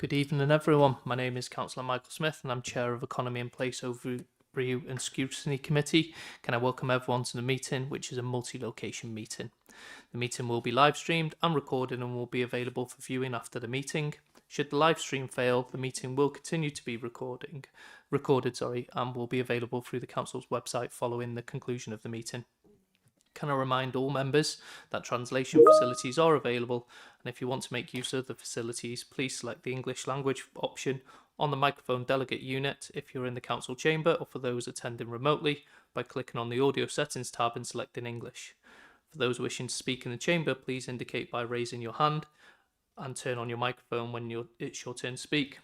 Good evening, everyone. My name is Councillor Michael Smith, and I'm Chair of Economy and Place Overview and Scrutiny Committee. Can I welcome everyone to the meeting, which is a multi-location meeting. The meeting will be live streamed and recorded and will be available for viewing after the meeting. Should the live stream fail, the meeting will continue to be recorded, and will be available through the Council's website following the conclusion of the meeting. Can I remind all members that translation facilities are available, and if you want to make use of the facilities, please select the English language option on the microphone delegate unit if you're in the council chamber, or for those attending remotely by clicking on the audio settings tab and selecting English. For those wishing to speak in the chamber, please indicate by raising your hand and turn on your microphone when it's your turn to speak.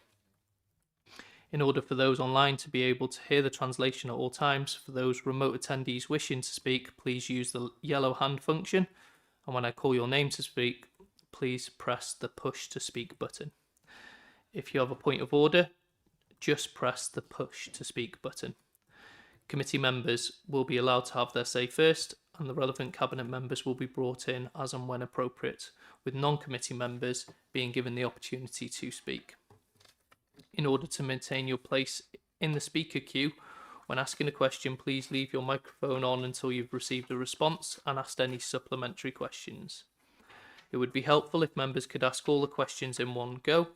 In order for those online to be able to hear the translation at all times, for those remote attendees wishing to speak, please use the yellow hand function. And when I call your name to speak, please press the push to speak button. If you have a point of order, just press the push to speak button. Committee members will be allowed to have their say first, and the relevant cabinet members will be brought in as and when appropriate, with non-committee members being given the opportunity to speak. In order to maintain your place in the speaker queue, when asking a question, please leave your microphone on until you've received a response and asked any supplementary questions. It would be helpful if members could ask all the questions in one go,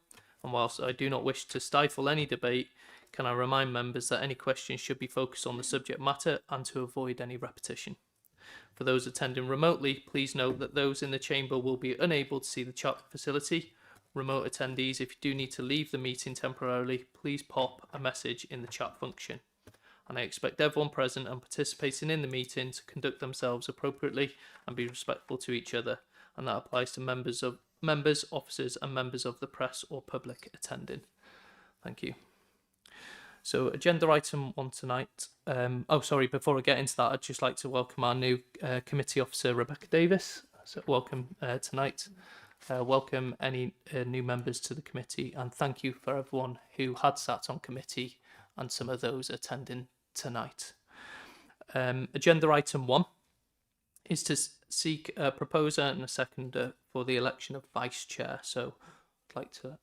and whilst I do not wish to stifle any debate, can I remind members that any questions should be focused on the subject matter and to avoid any repetition. For those attending remotely, please note that those in the chamber will be unable to see the chat facility. Remote attendees, if you do need to leave the meeting temporarily, please pop a message in the chat function. And I expect everyone present and participating in the meeting to conduct themselves appropriately and be respectful to each other. And that applies to members, officers and members of the press or public attending. Thank you. So agenda item 1 tonight. Before I get into that, I'd just like to welcome our new committee officer, Rebecca Davis. So welcome tonight. Welcome any new members to the committee, and thank you for everyone who had sat on committee and some of those attending tonight. Agenda item 1 is to seek a proposer and a seconder for the election of vice chair. So I'd like to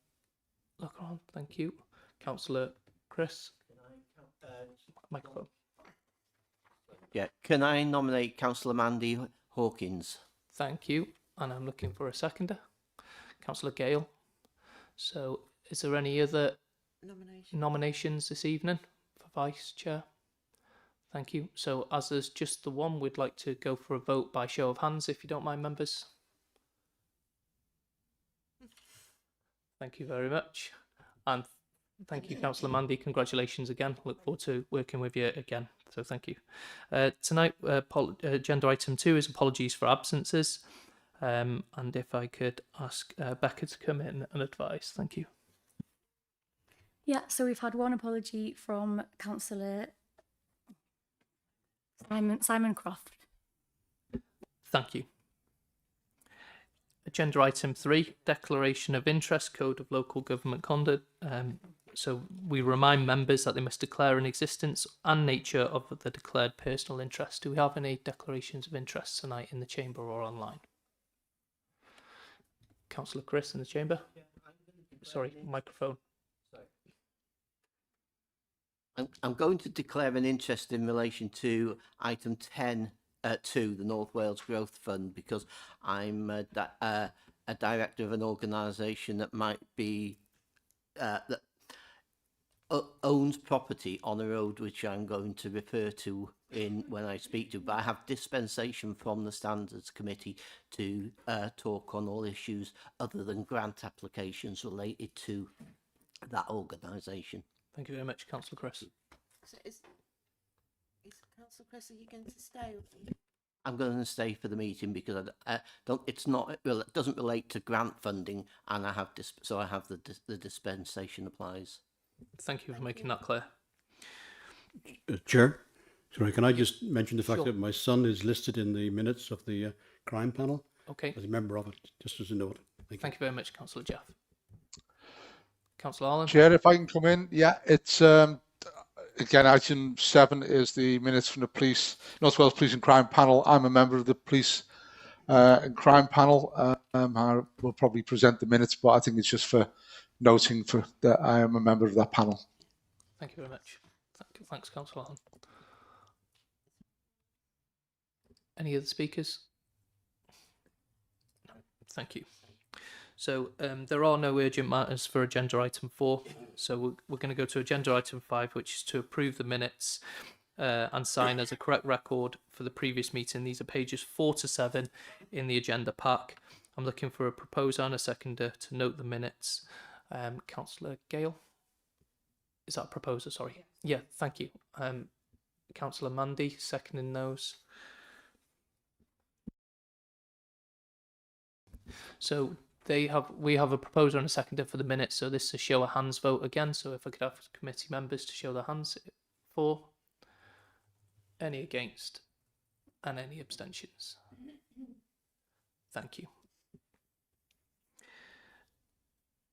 look around. Thank you. Councillor Chris. Microphone. Yeah, can I nominate Councillor Mandy Hawkins? Thank you. And I'm looking for a seconder. Councillor Gale. So is there any other nominations this evening for vice chair? Thank you. So as there's just the one, we'd like to go for a vote by show of hands, if you don't mind, members. Thank you very much. And thank you, Councillor Mandy. Congratulations again. Look forward to working with you again. So thank you. Tonight, agenda item 2 is apologies for absences. And if I could ask Becca to come in and advise. Thank you. Yeah, so we've had one apology from Councillor Simon Croft. Thank you. Agenda item 3, declaration of interest, code of local government conduct. So we remind members that they must declare an existence and nature of the declared personal interest. Do we have any declarations of interest tonight in the chamber or online? Councillor Chris in the chamber. Sorry, microphone. I'm going to declare an interest in relation to item 10.2, the North Wales Growth Fund, because I'm a director of an organisation that might be that owns property on a road which I'm going to refer to when I speak to, but I have dispensation from the Standards Committee to talk on all issues other than grant applications related to that organisation. Thank you very much, Councillor Chris. So is Councillor Chris, are you going to stay? I'm going to stay for the meeting because it doesn't relate to grant funding, and I have the dispensation applies. Thank you for making that clear. Chair, sorry, can I just mention the fact Sure. that my son is listed in the minutes of the crime panel Okay. as a member of it, just as a note. Thank you very much, Councillor Jeff. Councillor Allen. Chair, if I can come in, yeah, it's again, item 7 is the minutes from the police, North Wales Police and Crime Panel. I'm a member of the police and crime panel. I will probably present the minutes, but I think it's just for noting for that I am a member of that panel. Thank you very much. Thanks, Councillor Allen. Any other speakers? No. Thank you. So there are no urgent matters for agenda item 4. So we're going to go to agenda item 5, which is to approve the minutes and sign as a correct record for the previous meeting. These are pages 4 to 7 in the agenda pack. I'm looking for a proposer and a seconder to note the minutes. Councillor Gale? Is that a proposer? Sorry. Yeah, thank you. Councillor Mandy, seconding those. So we have a proposer and a seconder for the minutes, so this is a show of hands vote again. So if I could have committee members to show their hands for, any against, and any abstentions. Thank you.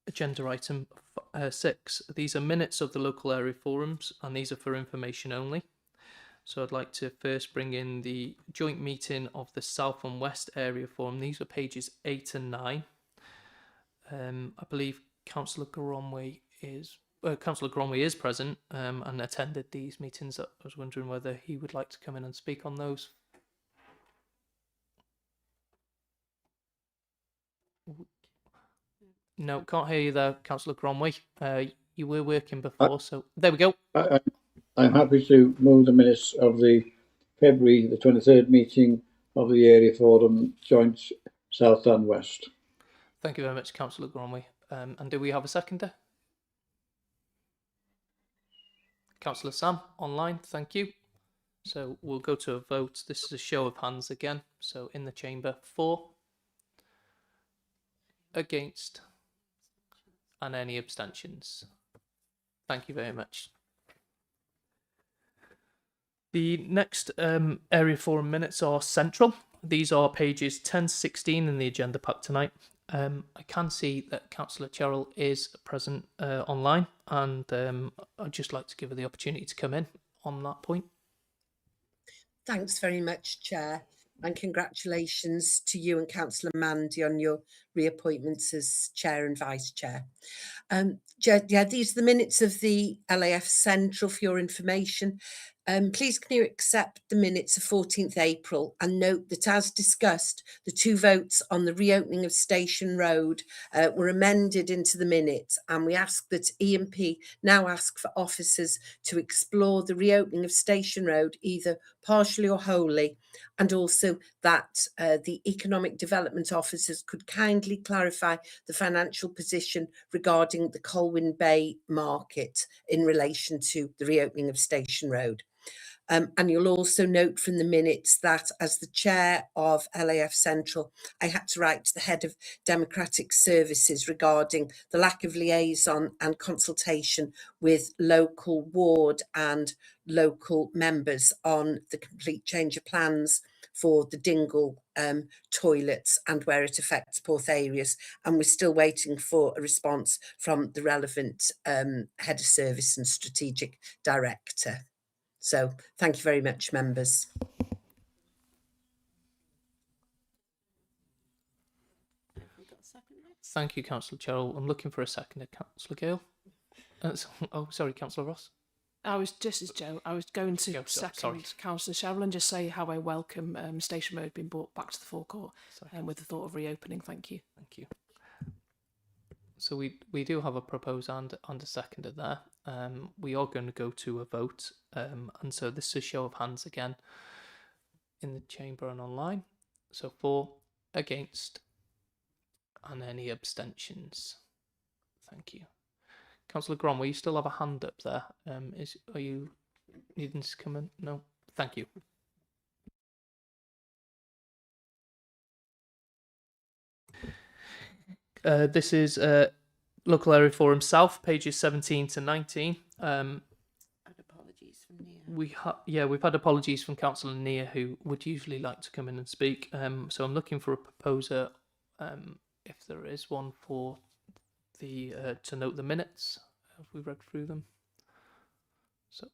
Agenda item 6. These are minutes of the local area forums, and these are for information only. So I'd like to first bring in the joint meeting of the South and West Area Forum. These are pages 8 and 9. I believe Councillor Gromway is present and attended these meetings. I was wondering whether he would like to come in and speak on those. No, can't hear you there, Councillor Gromway. You were working before, so there we go. I'm happy to move the minutes of the February the 23rd meeting of the Area Forum Joint South and West. Thank you very much, Councillor Gromway. And do we have a seconder? Councillor Sam, online, thank you. So we'll go to a vote. This is a show of hands again. So in the chamber, for, against, and any abstentions. Thank you very much. The next area forum minutes are central. These are pages 10 to 16 in the agenda pack tonight. I can see that Councillor Cheryl is present online, and I'd just like to give her the opportunity to come in on that point. Thanks very much, Chair, and congratulations to you and Councillor Mandy on your reappointments as Chair and Vice Chair. Yeah, these are the minutes of the LAF Central for your information. Please can you accept the minutes of 14th April and note that as discussed, the 2 votes on the reopening of Station Road were amended into the minutes, and we ask that E&P now ask for officers to explore the reopening of Station Road either partially or wholly, and also that the economic development officers could kindly clarify the financial position regarding the Colwyn Bay market in relation to the reopening of Station Road. And you'll also note from the minutes that as the chair of LAF Central, I had to write to the head of Democratic Services regarding the lack of liaison and consultation with local ward and local members on the complete change of plans for the Dingle toilets and where it affects both areas. And we're still waiting for a response from the relevant head of service and strategic director. So thank you very much, members. Thank you, Councillor Cheryl. I'm looking for a seconder, Councillor Gale. Oh, sorry, Councillor Ross. This is Joe. I was going to second Councillor Cheryl and just say how I welcome Station Road being brought back to the forecourt with the thought of reopening. Thank you. Thank you. So we do have a proposer and a seconder there. We are going to go to a vote, and so this is a show of hands again in the chamber and online. So for, against, and any abstentions. Thank you. Councillor Gromwell, you still have a hand up there. Are you needing to come in? No? Thank you. This is Local Area Forum South, pages 17 to 19. Apologies from Nia. We've had apologies from Councillor Nia, who would usually like to come in and speak. So I'm looking for a proposer, if there is one, for the to note the minutes. Have we read through them? So,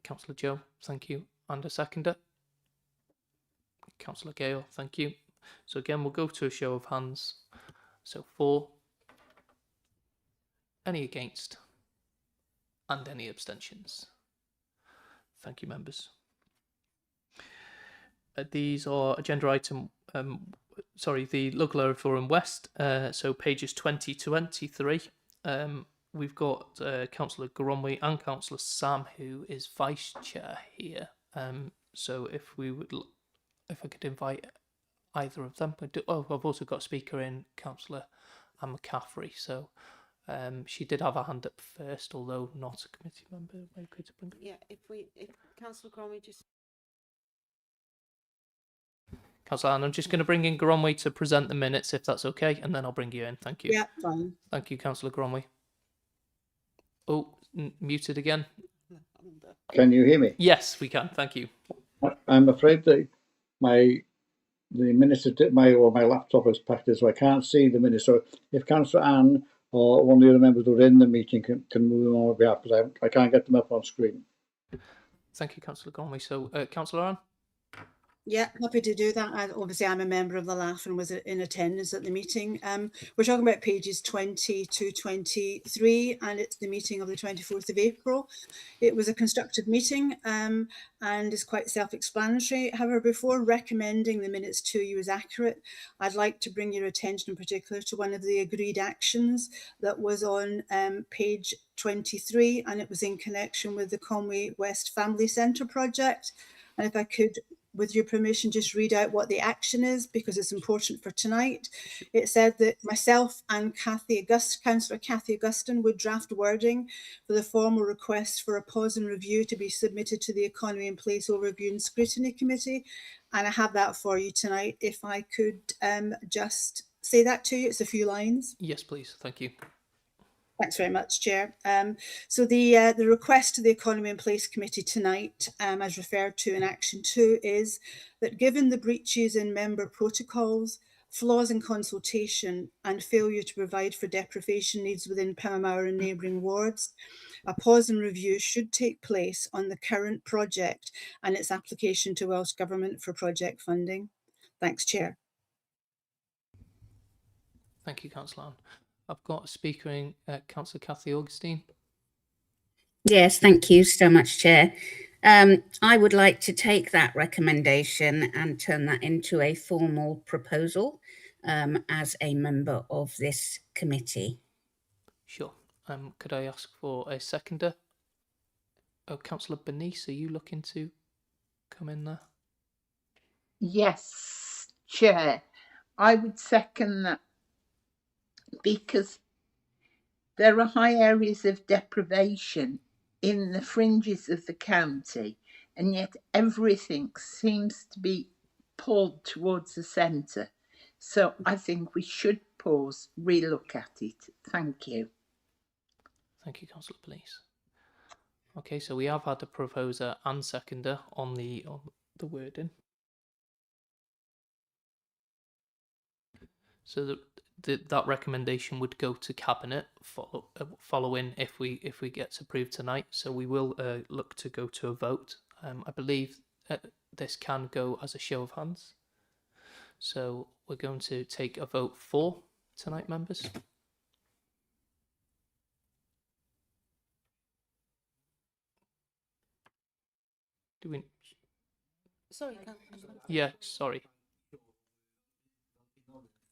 Councillor Joe, thank you, and a seconder. Councillor Gale, thank you. So again, we'll go to a show of hands. So for, Any against? And any abstentions? Thank you, members. These are agenda item, the Local Area Forum West, so pages 20 to 23. We've got Councillor Gromway and Councillor Sam, who is Vice Chair here. So if I could invite either of them. I've also got a speaker in, Councillor Anne McCaffrey. So she did have a hand up first, although not a committee member. Yeah, if Councillor Cromwell just. Councillor Anne, I'm just going to bring in Gronwy to present the minutes, if that's okay, and then I'll bring you in. Thank you. Yeah, fine. Thank you, Councillor Gronwy. Oh, muted again. Can you hear me? Yes, we can. Thank you. I'm afraid that the minutes my laptop is packed, so I can't see the minutes. So if Councillor Anne or one of the other members who are in the meeting can move them on my behalf, because I can't get them up on screen. Thank you, Councillor Gronwy. So, Councillor Anne. Yeah, happy to do that. Obviously, I'm a member of the LAF and was in attendance at the meeting. We're talking about pages 20 to 23, and it's the meeting of the 24th of April. It was a constructive meeting and is quite self-explanatory. However, before recommending the minutes to you as accurate, I'd like to bring your attention in particular to one of the agreed actions that was on page 23, and it was in connection with the Conway West Family Centre project. And if I could, with your permission, just read out what the action is, because it's important for tonight. It said that myself and Councillor Cathy Augustin would draft wording for the formal request for a pause and review to be submitted to the Economy and Place Overview and Scrutiny Committee. And I have that for you tonight. If I could just say that to you, it's a few lines. Yes, please. Thank you. Thanks very much, Chair. So the request to the Economy and Place Committee tonight, as referred to in Action 2, is that given the breaches in member protocols, flaws in consultation and failure to provide for deprivation needs within Pemmower and neighbouring wards, a pause and review should take place on the current project and its application to Welsh Government for project funding. Thanks, Chair. Thank you, Councillor Anne. I've got a speaker in, Councillor Cathy Augustine. Yes, thank you so much, Chair. I would like to take that recommendation and turn that into a formal proposal as a member of this committee. Sure. Could I ask for a seconder? Oh, Councillor Bernice, are you looking to come in there? Yes, Chair. I would second that, because there are high areas of deprivation in the fringes of the county, and yet everything seems to be pulled towards the centre. So I think we should pause, relook at it. Thank you. Thank you, Councillor Bernice. Okay, so we have had a proposer and seconder on the wording. So that recommendation would go to Cabinet following if we get approved tonight. So we will look to go to a vote. I believe this can go as a show of hands. So we're going to take a vote for tonight, members. Do we? Sorry. Yeah, sorry.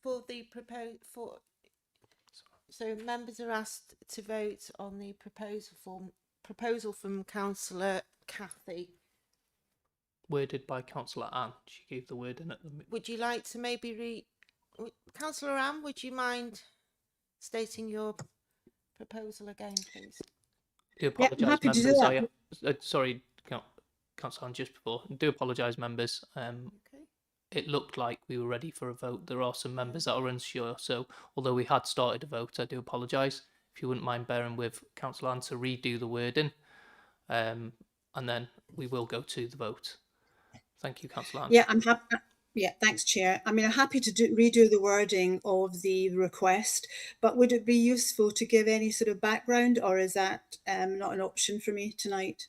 For the so members are asked to vote on the proposal from Councillor Cathy. Worded by Councillor Anne. She gave the word in at the. Would you like to maybe Councillor Anne? Would you mind stating your proposal again, please? I do apologise, Yeah, happy members. to do that. Sorry, Councillor Anne, just before. I do apologise, members. Okay. It looked like we were ready for a vote. There are some members that are unsure. So although we had started a vote, I do apologise. If you wouldn't mind bearing with Councillor Anne to redo the wording, and then we will go to the vote. Thank you, Councillor Anne. Yeah, I'm happy. Yeah, thanks, Chair. I mean, I'm happy to redo the wording of the request, but would it be useful to give any sort of background, or is that not an option for me tonight?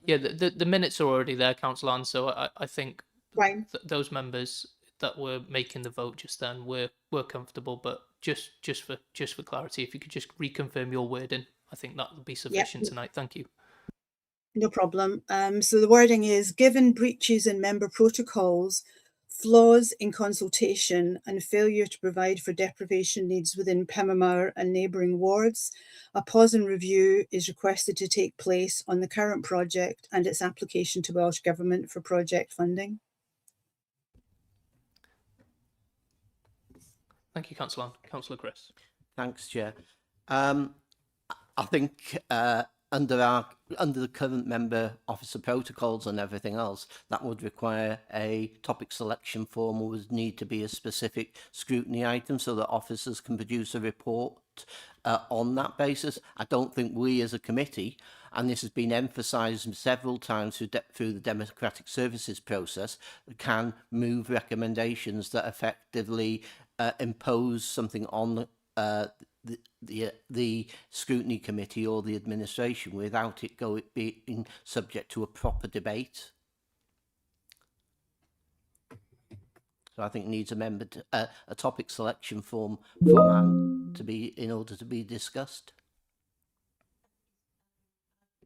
Yeah, the minutes are already there, Councillor Anne, so I think Right. those members that were making the vote just then were comfortable, but just for clarity, if you could just reconfirm your wording, I think that would be Yep. sufficient tonight. Thank you. No problem. So the wording is, given breaches in member protocols, flaws in consultation and failure to provide for deprivation needs within Pemamar and neighbouring wards, a pause and review is requested to take place on the current project and its application to Welsh Government for project funding. Thank you, Councillor Ann. Councillor Chris. Thanks, Chair. I think under the current member officer protocols and everything else, that would require a topic selection form, or would need to be a specific scrutiny item so that officers can produce a report on that basis. I don't think we as a committee, and this has been emphasised several times through the democratic services process, can move recommendations that effectively impose something on the scrutiny committee or the administration without it being subject to a proper debate. So I think it needs a topic selection form for Anne in order to be discussed.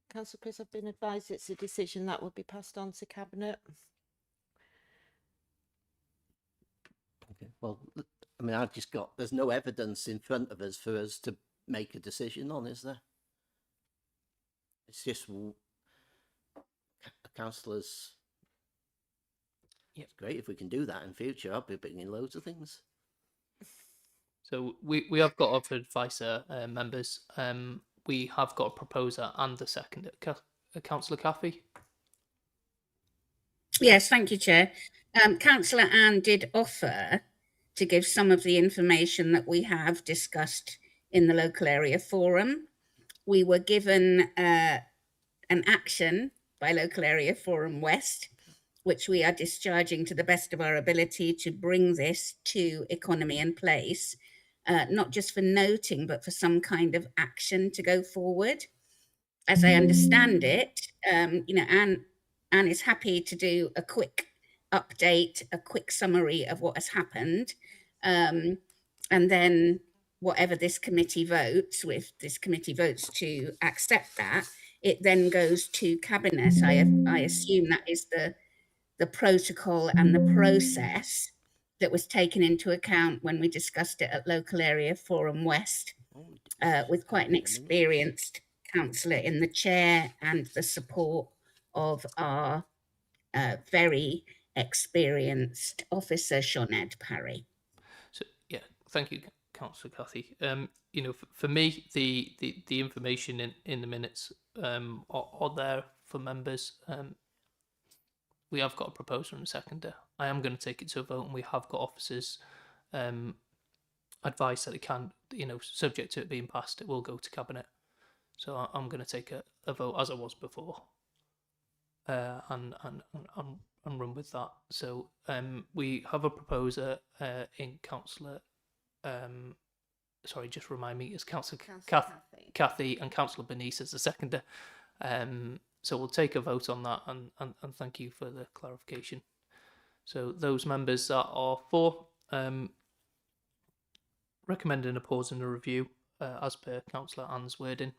Councillor Chris, I've been advised it's a decision that will be passed on to Cabinet. Okay. Well, I mean, there's no evidence in front of us for us to make a decision on, is there? It's just councillors. Yeah, it's great if we can do that in future. I'll be bringing loads of things. So we have got other advisor members. We have got a proposer and a second. Councillor Chraffu. Yes, thank you, Chair. Councillor Ann did offer to give some of the information that we have discussed in the local area forum. We were given an action by Local Area Forum West, which we are discharging to the best of our ability to bring this to Economi and Place, not just for noting, but for some kind of action to go forward. As I understand it, Anne is happy to do a quick update, a quick summary of what has happened, and then whatever this committee votes, if this committee votes to accept that, it then goes to Cabinet. I assume that is the protocol and the process that was taken into account when we discussed it at Local Area Forum West, with quite an experienced councillor in the chair and the support of our very experienced officer, Sinead Parry. So yeah, thank you, Councillor Cathy. For me, the information in the minutes are there for members. We have got a proposer and a seconder. I am going to take it to a vote, and we have got officers advice that it can, subject to it being passed, it will go to Cabinet. So I'm going to take a vote as I was before, and run with that. So we have a proposer in Councillor. Sorry, just remind me, it's Councillor Cathy and Councillor Bernice as the seconder. So we'll take a vote on that, and thank you for the clarification. So those members that are for recommending a pause and a review as per Councillor Ann's wording.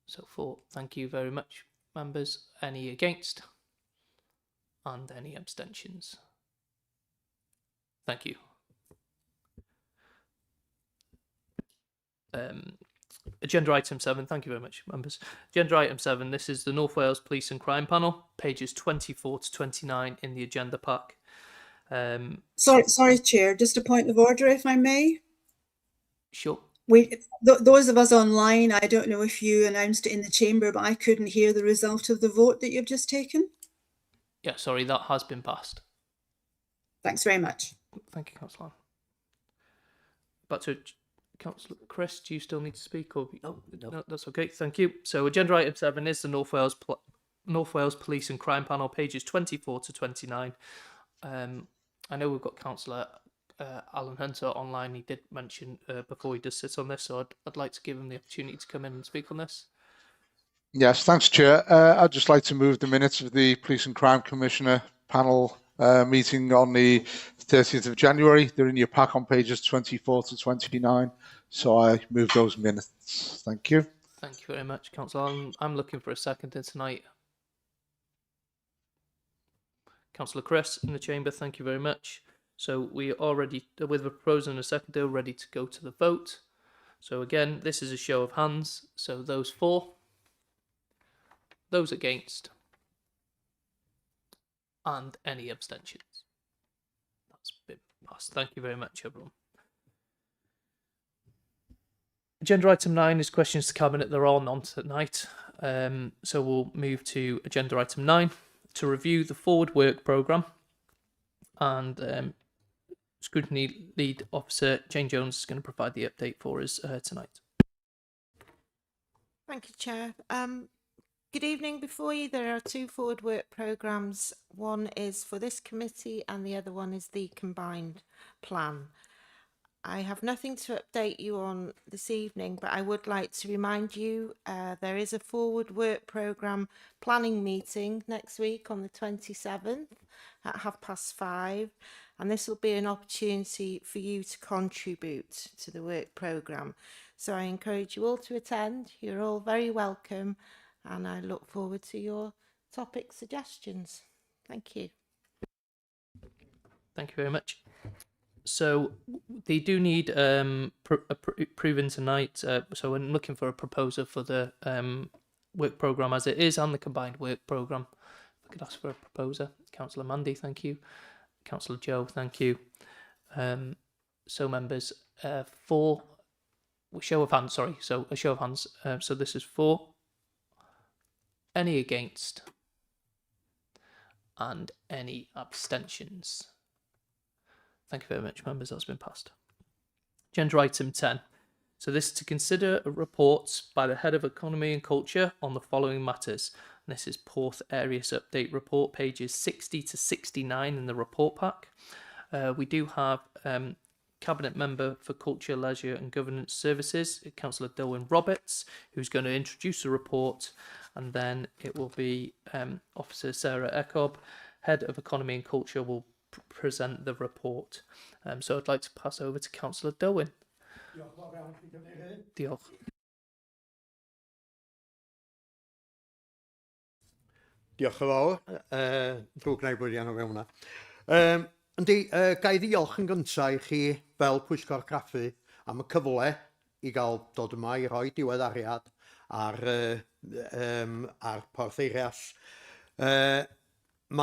So for, thank you very much, members. Any against? And any abstentions? Thank you. Agenda item 7, thank you very much, members. Agenda item 7, this is the North Wales Police and Crime Panel, pages 24 to 29 in the agenda pack. Sorry, Chair, just a point of order, if I may. Sure. Those of us online, I don't know if you announced it in the chamber, but I couldn't hear the result of the vote that you've just taken. Yeah, sorry, that has been passed. Thanks very much. Thank you, Councillor. Back to Councillor Chris, do you still need to speak? Or no, that's okay. Thank you. So agenda item 7 is the North Wales Police and Crime Panel, pages 24 to 29. I know we've got Councillor Alan Hunter online. He did mention before he does sit on this, so I'd like to give him the opportunity to come in and speak on this. Yes, thanks, Chair. I'd just like to move the minutes of the Police and Crime Commissioner panel meeting on the 30th of January. They're in your pack on pages 24 to 29. So I move those minutes. Thank you. Thank you very much, Councillor. I'm looking for a seconder tonight. Councillor Chris in the chamber, thank you very much. So we are ready, with a proposer and a seconder, ready to go to the vote. So again, this is a show of hands. So those for, those against, and any abstentions. That's been passed. Thank you very much, everyone. Agenda item 9 is questions to Cabinet. There are none tonight. So we'll move to agenda item 9 to review the forward work programme. And Scrutiny Lead Officer Jane Jones is going to provide the update for us tonight. Thank you, Chair. Good evening. Before you, there are 2 forward work programmes. One is for this committee and the other one is the combined plan. I have nothing to update you on this evening, but I would like to remind you there is a forward work programme planning meeting next week on the 27th at 5:30, and this will be an opportunity for you to contribute to the work programme. So I encourage you all to attend. You're all very welcome, and I look forward to your topic suggestions. Thank you. Thank you very much. So they do need proven tonight. So I'm looking for a proposer for the work programme as it is and the combined work programme. If I could ask for a proposer. Councillor Mandy, thank you. Councillor Joe, thank you. So members, for show of hands, sorry. So a show of hands. So this is for, any against, and any abstentions. Thank you very much, members. That's been passed. Agenda item 10. So this is to consider reports by the Head of Economy and Culture on the following matters. And this is Porth Areas Update Report, pages 60 to 69 in the report pack. We do have Cabinet Member for Culture, Leisure and Governance Services, Councillor Dilwyn Roberts, who's going to introduce the report. And then it will be Officer Sarah Ecob, Head of Economy and Culture, will present the report. So I'd like to pass over to Councillor Dilwyn. Diolch. Diolch yn fawr. Drwg na i bwyddian o fewn hwnna. Yndi, ga i ddiolch yn gyntaf i chi fel Pwyllgor Chraffu am y cyfle i gael dod yma i roi diweddariad ar Porth Eirias. Mae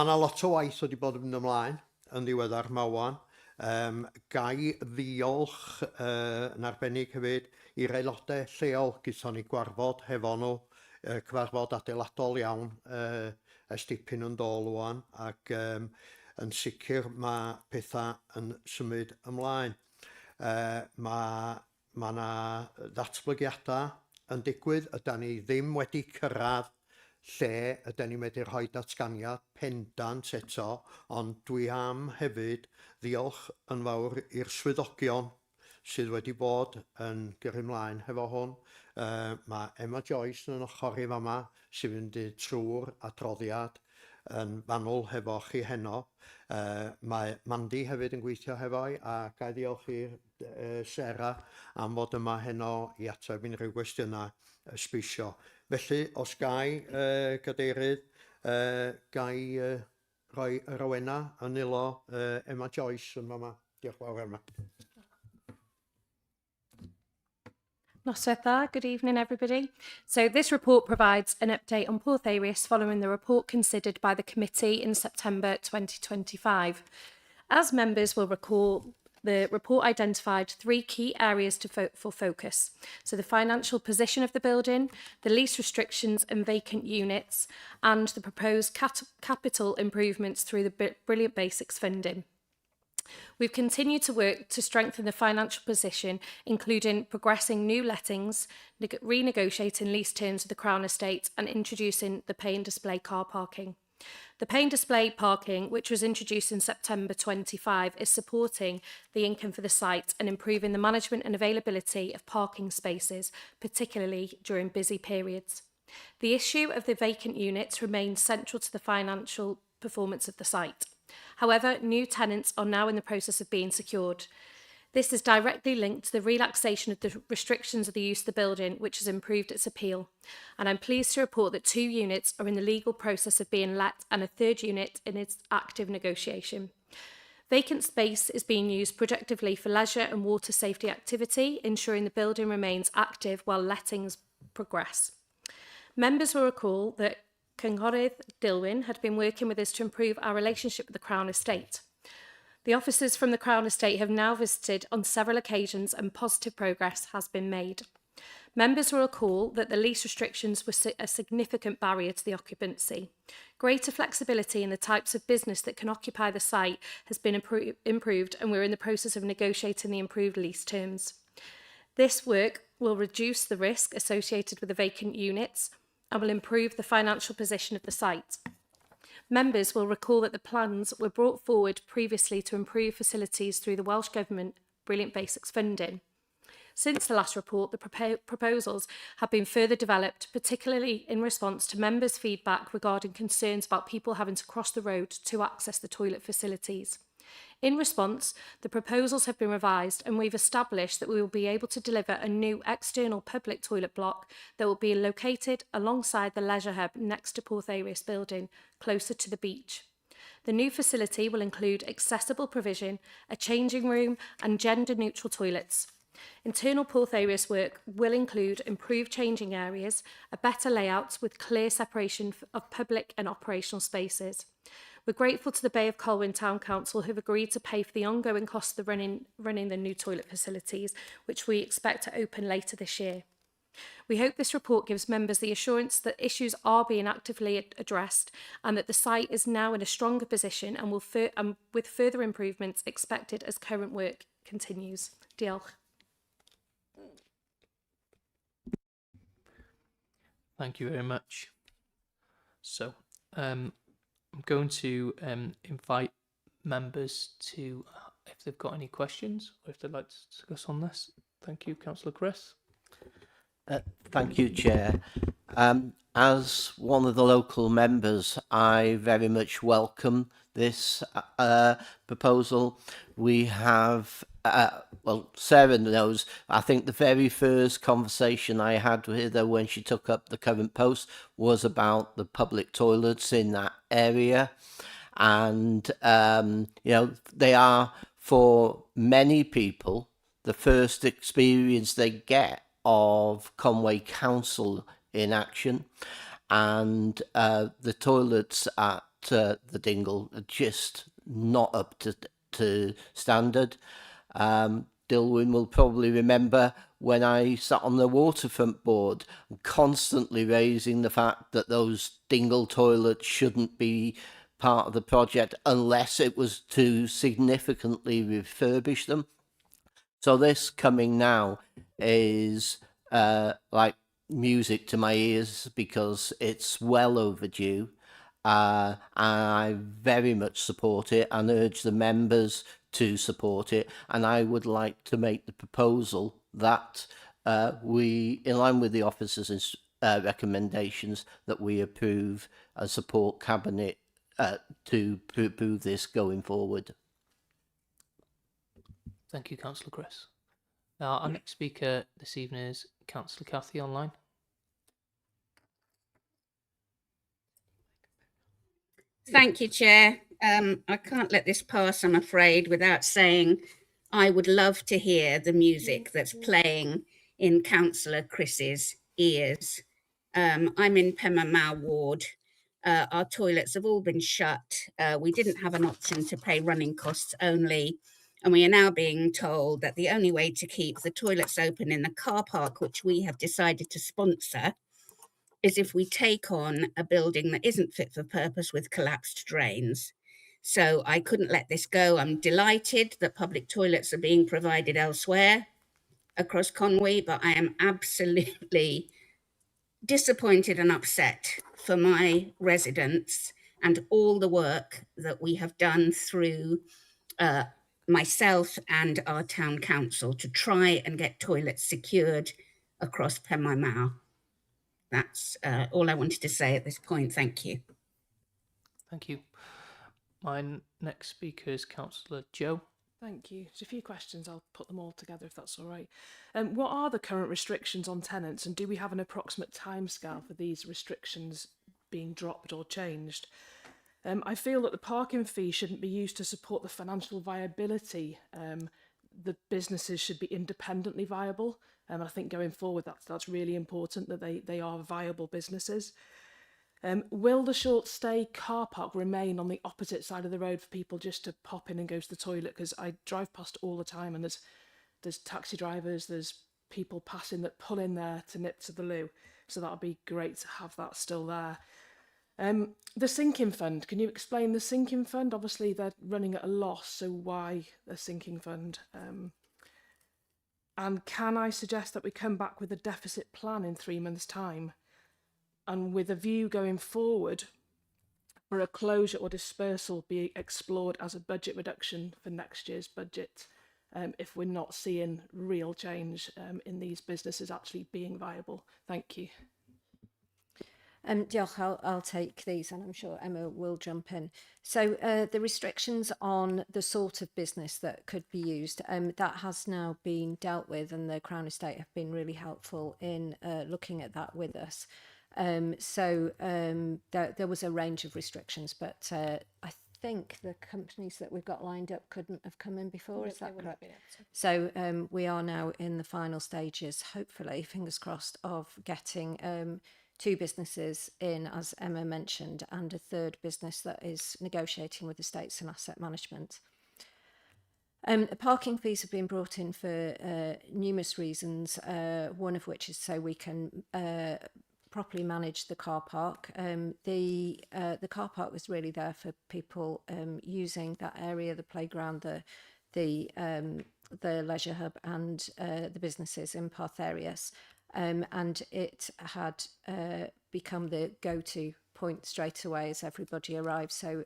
yna lot o waith wedi bod yn mynd ymlaen yn ddiweddar mawan. Ga i ddiolch yn arbennig hefyd i'r aelodau lleol gyda ni gwarfod hefo nhw, cyfarfod adeiladol iawn ers dipyn yn dôl wan, ac yn sicr mae pethau yn symud ymlaen. Mae yna ddatblygiadau yn digwydd, ydyn ni ddim wedi cyrraedd lle ydyn ni wedi rhoi datganiad pendant eto, ond dwi am hefyd ddiolch yn fawr i'r swyddogion sydd wedi bod yn gyrru ymlaen hefo hwn. Mae Emma Joyce yn ochr i fama sydd yn dod trwy'r adroddiad yn fanwl hefo chi heno. Mae Mandy hefyd yn gweithio hefo'i, a ga i ddiolch i'r Sarah am fod yma heno i ateb unrhyw gwestiynau sbysio. Felly, os gai gadeirydd, gai roi yr awena yn ulo Emma Joyce yn fama. Diolch fawr Emma. Noswetha, good evening everybody. So this report provides an update on Porth Eirias following the report considered by the committee in September 2025. As members will recall, the report identified 3 key areas for focus. So the financial position of the building, the lease restrictions and vacant units, and the proposed capital improvements through the Brilliant Basics funding. We've continued to work to strengthen the financial position, including progressing new lettings, renegotiating lease terms with the Crown Estate and introducing the pay and display car parking. The pay and display parking, which was introduced in September 25, is supporting the income for the site and improving the management and availability of parking spaces, particularly during busy periods. The issue of the vacant units remains central to the financial performance of the site. However, new tenants are now in the process of being secured. This is directly linked to the relaxation of the restrictions of the use of the building, which has improved its appeal. And I'm pleased to report that 2 units are in the legal process of being let and a 3rd unit in its active negotiation. Vacant space is being used productively for leisure and water safety activity, ensuring the building remains active while lettings progress. Members will recall that Cynghorydd Dilwyn had been working with us to improve our relationship with the Crown Estate. The officers from the Crown Estate have now visited on several occasions and positive progress has been made. Members will recall that the lease restrictions were a significant barrier to the occupancy. Greater flexibility in the types of business that can occupy the site has been improved, and we're in the process of negotiating the improved lease terms. This work will reduce the risk associated with the vacant units and will improve the financial position of the site. Members will recall that the plans were brought forward previously to improve facilities through the Welsh Government Brilliant Basics funding. Since the last report, the proposals have been further developed, particularly in response to members' feedback regarding concerns about people having to cross the road to access the toilet facilities. In response, the proposals have been revised and we've established that we will be able to deliver a new external public toilet block that will be located alongside the leisure hub next to Porthaeus building, closer to the beach. The new facility will include accessible provision, a changing room and gender-neutral toilets. Internal Porthaeus work will include improved changing areas, a better layout with clear separation of public and operational spaces. We're grateful to the Bay of Colwyn Town Council who have agreed to pay for the ongoing costs of running the new toilet facilities, which we expect to open later this year. We hope this report gives members the assurance that issues are being actively addressed and that the site is now in a stronger position and will with further improvements expected as current work continues. Diolch. Thank you very much. So, I'm going to invite members to, if they've got any questions or if they'd like to discuss on this. Thank you, Councillor Chris. Thank you, Chair. As one of the local members, I very much welcome this proposal. We have, well, Sarah knows, I think the very first conversation I had with her when she took up the current post was about the public toilets in that area. And, you know, they are, for many people, the first experience they get of Conway Council in action, and the toilets at the Dingle are just not up to standard. Dilwyn will probably remember when I sat on the waterfront board, constantly raising the fact that those Dingle toilets shouldn't be part of the project unless it was to significantly refurbish them. So this coming now is like music to my ears because it's well overdue. And I very much support it and urge the members to support it. And I would like to make the proposal that we, in line with the officers' recommendations, that we approve and support Cabinet to approve this going forward. Thank you, Councillor Chris. Now, our next speaker this evening is Councillor Cathy online. Thank you, Chair. I can't let this pass, I'm afraid, without saying I would love to hear the music that's playing in Councillor Chris's ears. I'm in Pemma Ward. Our toilets have all been shut. We didn't have an option to pay running costs only. And we are now being told that the only way to keep the toilets open in the car park, which we have decided to sponsor, is if we take on a building that isn't fit for purpose with collapsed drains. So I couldn't let this go. I'm delighted that public toilets are being provided elsewhere across Conwy, but I am absolutely disappointed and upset for my residents and all the work that we have done through myself and our town council to try and get toilets secured across Penmaenmawr. That's all I wanted to say at this point. Thank you. Thank you. Next speaker is Councillor Joe. Thank you. There's a few questions. I'll put them all together if that's all right. What are the current restrictions on tenants, and do we have an approximate timescale for these restrictions being dropped or changed? I feel that the parking fee shouldn't be used to support the financial viability. The businesses should be independently viable. I think going forward, that's really important that they are viable businesses. Will the short stay car park remain on the opposite side of the road for people just to pop in and go to the toilet? Because I drive past all the time, and there's taxi drivers, there's people passing that pull in there to nip to the loo. So that would be great to have that still there. The sinking fund, can you explain the sinking fund? Obviously they're running at a loss, so why a sinking fund? And can I suggest that we come back with a deficit plan in 3 months' time? And with a view going forward for a closure or dispersal be explored as a budget reduction for next year's budget, if we're not seeing real change in these businesses actually being viable. Thank you. Diolch, I'll take these, and I'm sure Emma will jump in. So the restrictions on the sort of business that could be used, that has now been dealt with, and the Crown Estate have been really helpful in looking at that with us. There was a range of restrictions, but I think the companies that we've got lined up couldn't have come in before, is that correct? So we are now in the final stages, hopefully, fingers crossed, of getting 2 businesses in, as Emma mentioned, and a third business that is negotiating with Estates and Asset Management. The parking fees have been brought in for numerous reasons, one of which is so we can properly manage the car park. The car park was really there for people using that area, the playground, the leisure hub, and the businesses in Partherius. And it had become the go-to point straight away as everybody arrived. So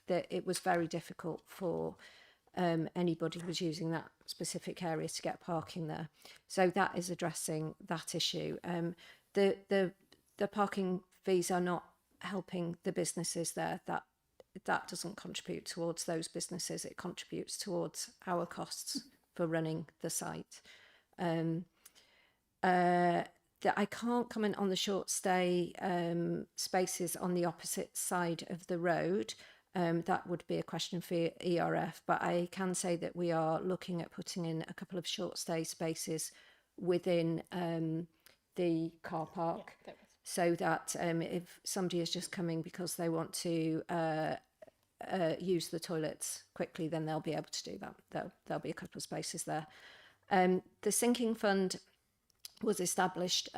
it was very difficult for anybody who was using that specific area to get parking there. So that is addressing that issue. The parking fees are not helping the businesses there. That doesn't contribute towards those businesses. It contributes towards our costs for running the site. I can't comment on the short stay spaces on the opposite side of the road. That would be a question for ERF, but I can say that we are looking at putting in a couple of short stay spaces within the car park, so that if somebody is just coming because they want to use the toilets quickly, then they'll be able to do that. There'll be a couple of spaces there. The sinking fund was established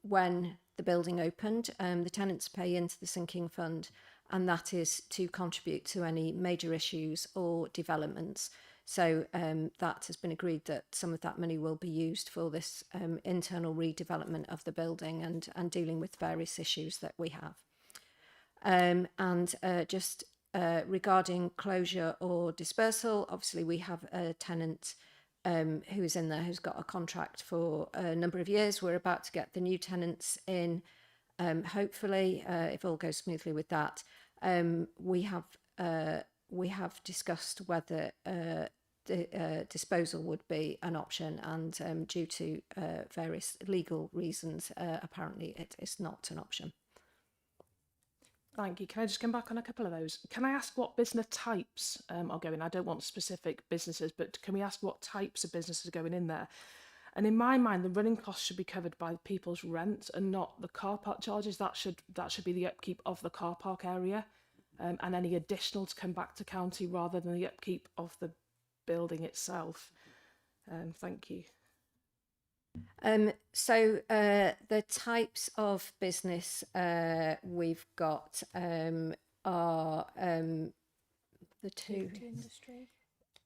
when the building opened. The tenants pay into the sinking fund, and that is to contribute to any major issues or developments. So that has been agreed that some of that money will be used for this internal redevelopment of the building and dealing with various issues that we have. Regarding closure or dispersal, obviously we have a tenant who is in there who's got a contract for a number of years. We're about to get the new tenants in, hopefully, if all goes smoothly with that. We have discussed whether the disposal would be an option, and due to various legal reasons, apparently it is not an option. Thank you. Can I just come back on a couple of those? Can I ask what business types are going? I don't want specific businesses, but can we ask what types of businesses are going in there? And in my mind, the running costs should be covered by people's rent and not the car park charges. That should be the upkeep of the car park area, and any additional to come back to county rather than the upkeep of the building itself. Thank you. So the types of business we've got are the two. Beauty industry.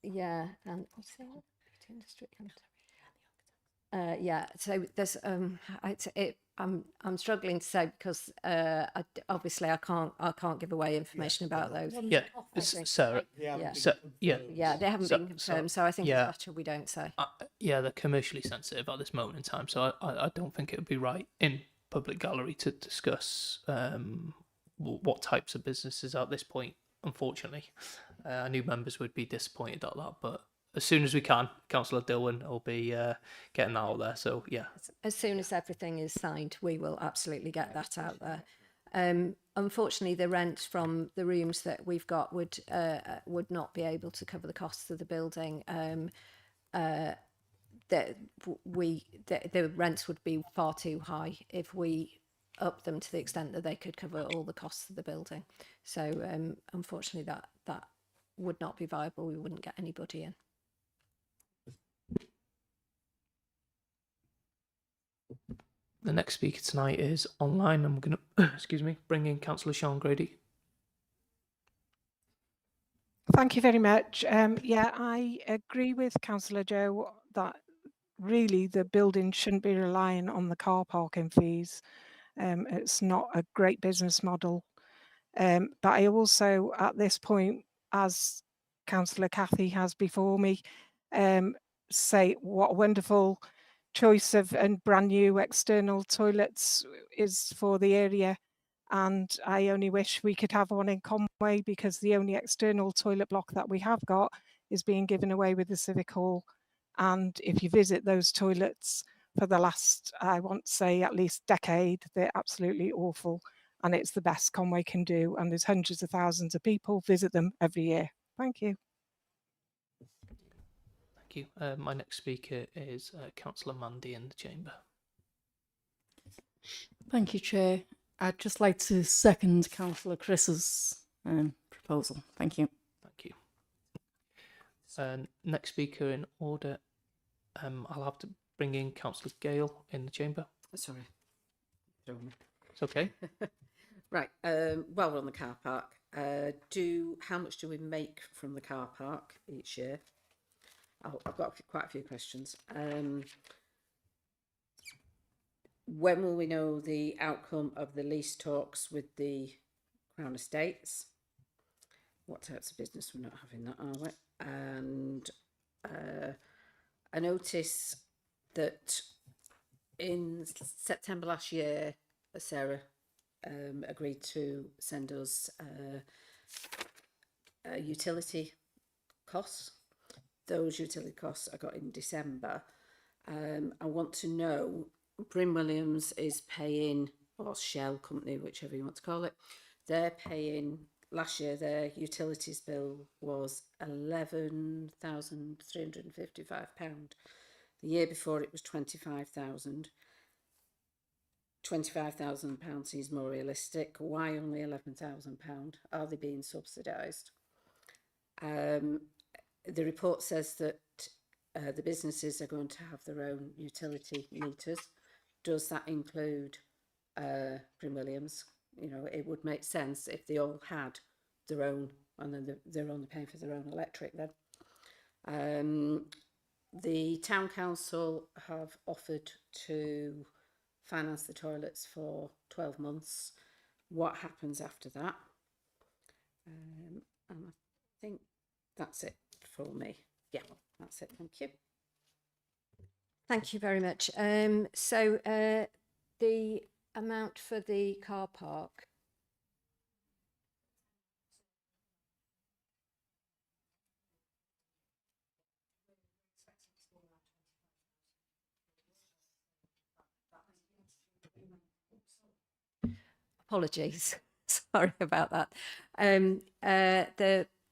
Yeah, and what's the other? Beauty industry. Yeah. So there's I'm struggling to say because obviously I can't give away information about those. Yeah, Sarah. Yeah, they haven't been confirmed, so I think it's better we don't say. Yeah, they're commercially sensitive at this moment in time, so I don't think it would be right in public gallery to discuss what types of businesses at this point unfortunately. I knew members would be disappointed at that, but as soon as we can, Councillor Dillon will be getting that out there. So yeah, As soon as everything is signed, we will absolutely get that out there. Unfortunately, the rent from the rooms that we've got would not be able to cover the costs of the building. The rents would be far too high if we up them to the extent that they could cover all the costs of the building. So unfortunately, that would not be viable. We wouldn't get anybody in. the next speaker tonight is online, and we're going to, excuse me, bring in Councillor Sean Grady. Thank you very much. Yeah, I agree with Councillor Joe that really the building shouldn't be relying on the car parking fees. It's not a great business model. But I also, at this point, as Councillor Cathy has before me, say what a wonderful choice of and brand new external toilets is for the area. And I only wish we could have one in Conway, because the only external toilet block that we have got is being given away with the Civic Hall. And if you visit those toilets for the last, I want to say at least decade, they're absolutely awful. And it's the best Conway can do. And there's hundreds of thousands of people visit them every year. Thank you. Thank you. My next speaker is Councillor Mandy in the chamber. Thank you, Chair. I'd just like to second Councillor Chris's proposal. Thank you. Thank you. Next speaker in order, I'll have to bring in Councillor Gale in the chamber. Sorry. It's okay. Right. While we're on the car park, how much do we make from the car park each year? I've got quite a few questions. When will we know the outcome of the lease talks with the Crown Estates? What types of business? We're not having that, are we? And I notice that in September last year, Sarah agreed to send us utility costs. Those utility costs I got in December. I want to know, Bryn Williams is paying, or Shell Company, whichever you want to call it, they're paying, last year their utilities bill was £11,355. The year before it was £25,000. £25,000 seems more realistic. Why only £11,000? Are they being subsidised? The report says that the businesses are going to have their own utility meters. Does that include Bryn Williams? You know, it would make sense if they all had their own, and then they're only paying for their own electric then. The town council have offered to finance the toilets for 12 months. What happens after that? And I think that's it for me. Yeah, that's it. Thank you. Thank you very much. So the amount for the car park. Apologies. Sorry about that.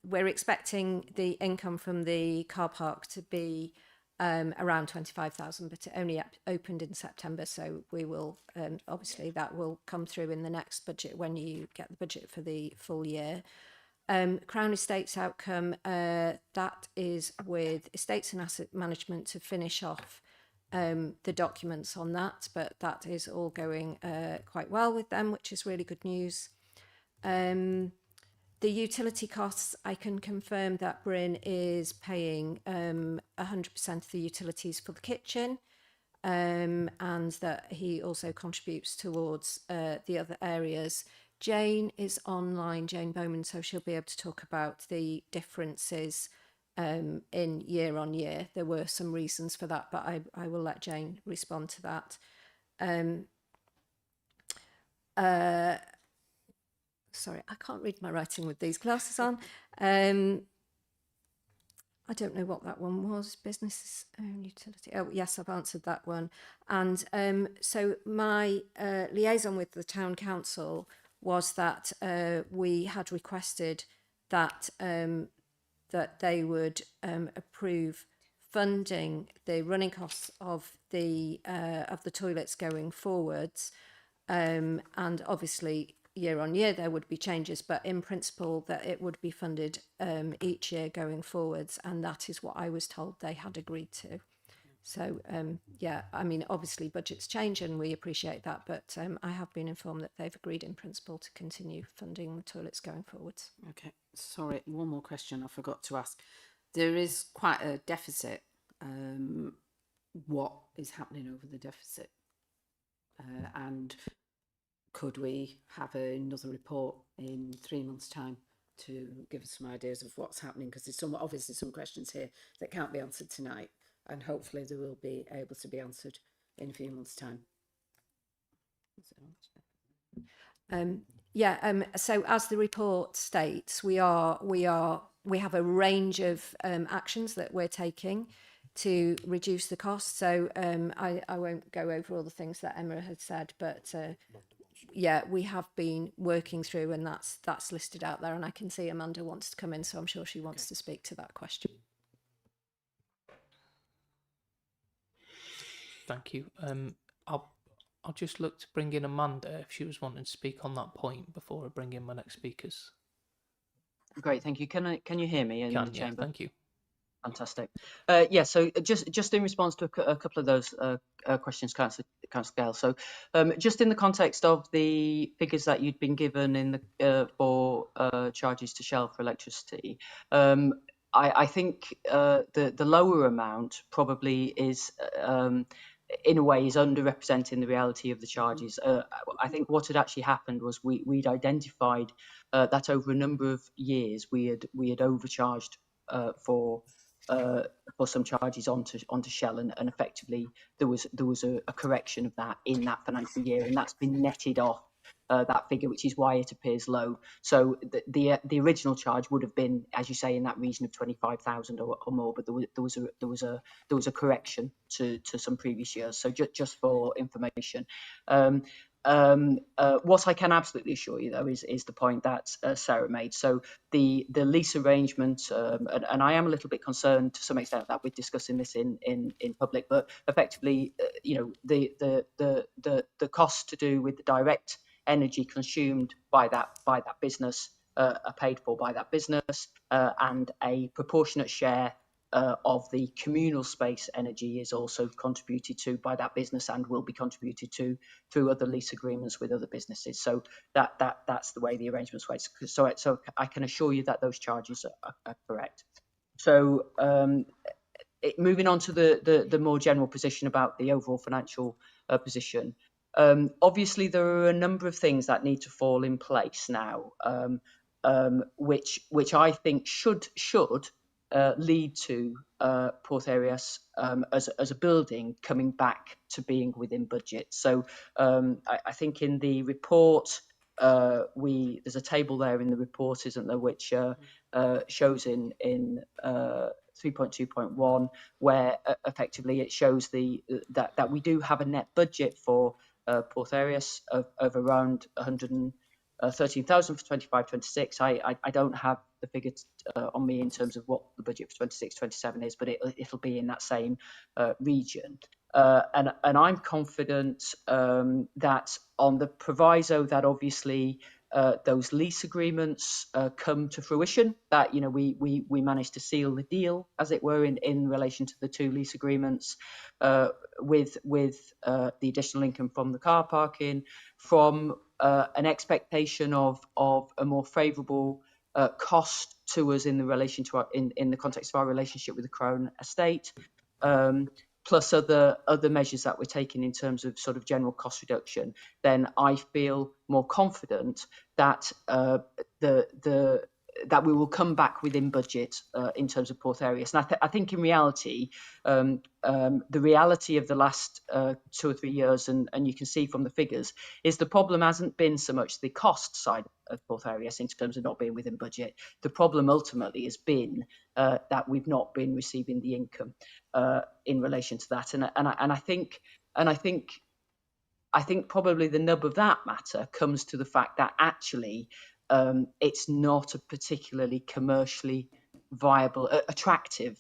We're expecting the income from the car park to be around 25,000, but it only opened in September, so we will obviously that will come through in the next budget when you get the budget for the full year. Crown Estates outcome, that is with Estates and Asset Management to finish off the documents on that, but that is all going quite well with them, which is really good news. The utility costs, I can confirm that Bryn is paying 100% of the utilities for the kitchen, and that he also contributes towards the other areas. Jane is online, Jane Bowman, so she'll be able to talk about the differences in year on year. There were some reasons for that, but I will let Jane respond to that. sorry, I can't read my writing with these glasses on. I don't know what that one was. Business own utility. Oh, yes, I've answered that one. And so my liaison with the town council was that we had requested that that they would approve funding the running costs of the toilets going forwards, and obviously year on year there would be changes, but in principle that it would be funded each year going forwards, and that is what I was told they had agreed to. So yeah, I mean obviously budgets change and we appreciate that, but I have been informed that they've agreed in principle to continue funding the toilets going forwards. Okay, sorry, one more question I forgot to ask. There is quite a deficit. What is happening over the deficit? And could we have another report in 3 months' time to give us some ideas of what's happening? Because there's obviously some questions here that can't be answered tonight, and hopefully they will be able to be answered in a few months' time. So as the report states, we have a range of actions that we're taking to reduce the cost. So I won't go over all the things that Emma had said, but yeah, we have been working through, and that's listed out there. And I can see Amanda wants to come in, so I'm sure she wants to speak to that question. Thank you. I'll just look to bring in Amanda if she was wanting to speak on that point before I bring in my next speakers. Great, thank you. Can you hear me in the chamber? Thank you. Fantastic. Yeah, so just in response to a couple of those questions, Councillor Gale. So just in the context of the figures that you'd been given in the for charges to Shell for electricity, I think the lower amount probably is in a way is underrepresenting the reality of the charges. I think what had actually happened was we'd identified that over a number of years we had overcharged for some charges onto Shell, and effectively there was a correction of that in that financial year, and that's been netted off that figure, which is why it appears low. So the original charge would have been, as you say, in that region of 25,000 or more, but there was a correction to some previous years. So just for information. What I can absolutely assure you, though, is the point that Sarah made. So the lease arrangement, and I am a little bit concerned to some extent that we're discussing this in public, but effectively, the costs to do with the direct energy consumed by that business are paid for by that business, and a proportionate share of the communal space energy is also contributed to by that business and will be contributed to through other lease agreements with other businesses. So that's the way the arrangements work. So I can assure you that those charges are correct. So moving on to the more general position about the overall financial position. Obviously, there are a number of things that need to fall in place now, which I think should lead to Port Erias as a building coming back to being within budget. So I think in the report there's a table there in the report, isn't there, which shows in 3.2.1 where effectively it shows that we do have a net budget for Port Erias of around 113,000 for 25-26. I don't have the figures on me in terms of what the budget for 26-27 is, but it'll be in that same region. And I'm confident that on the proviso that obviously those lease agreements come to fruition, that we managed to seal the deal, as it were, in relation to the two lease agreements, with the additional income from the car parking, from an expectation of a more favourable cost to us in the relation to in the context of our relationship with the Crown Estate, plus other measures that we're taking in terms of sort of general cost reduction, then I feel more confident that that we will come back within budget in terms of Porthairius. And I think in reality, the reality of the last 2 or 3 years, and you can see from the figures, is the problem hasn't been so much the cost side of Porthairius in terms of not being within budget. The problem ultimately has been that we've not been receiving the income in relation to that. And I think probably the nub of that matter comes to the fact that actually it's not a particularly commercially viable, attractive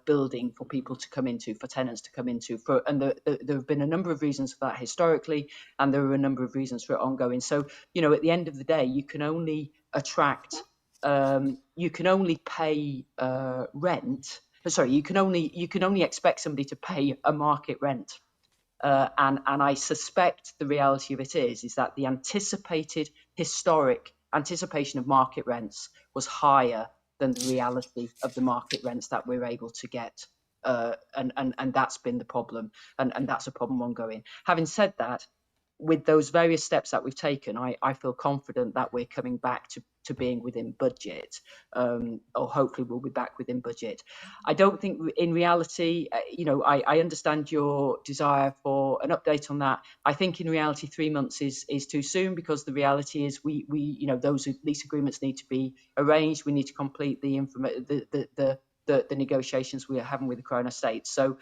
building for people to come into, for tenants to come into. And there have been a number of reasons for that historically, and there are a number of reasons for it ongoing. So, you know, at the end of the day, you can only attract, you can only pay rent. Sorry, you can only expect somebody to pay a market rent. And I suspect the reality of it is that the anticipated historic anticipation of market rents was higher than the reality of the market rents that we're able to get. And that's been the problem, and that's a problem ongoing. Having said that, with those various steps that we've taken, I feel confident that we're coming back to being within budget, or hopefully we'll be back within budget. I don't think in reality, you know, I understand your desire for an update on that. I think in reality 3 months is too soon, because the reality is we you know, those lease agreements need to be arranged. We need to complete the negotiations we are having with the Crown Estate. So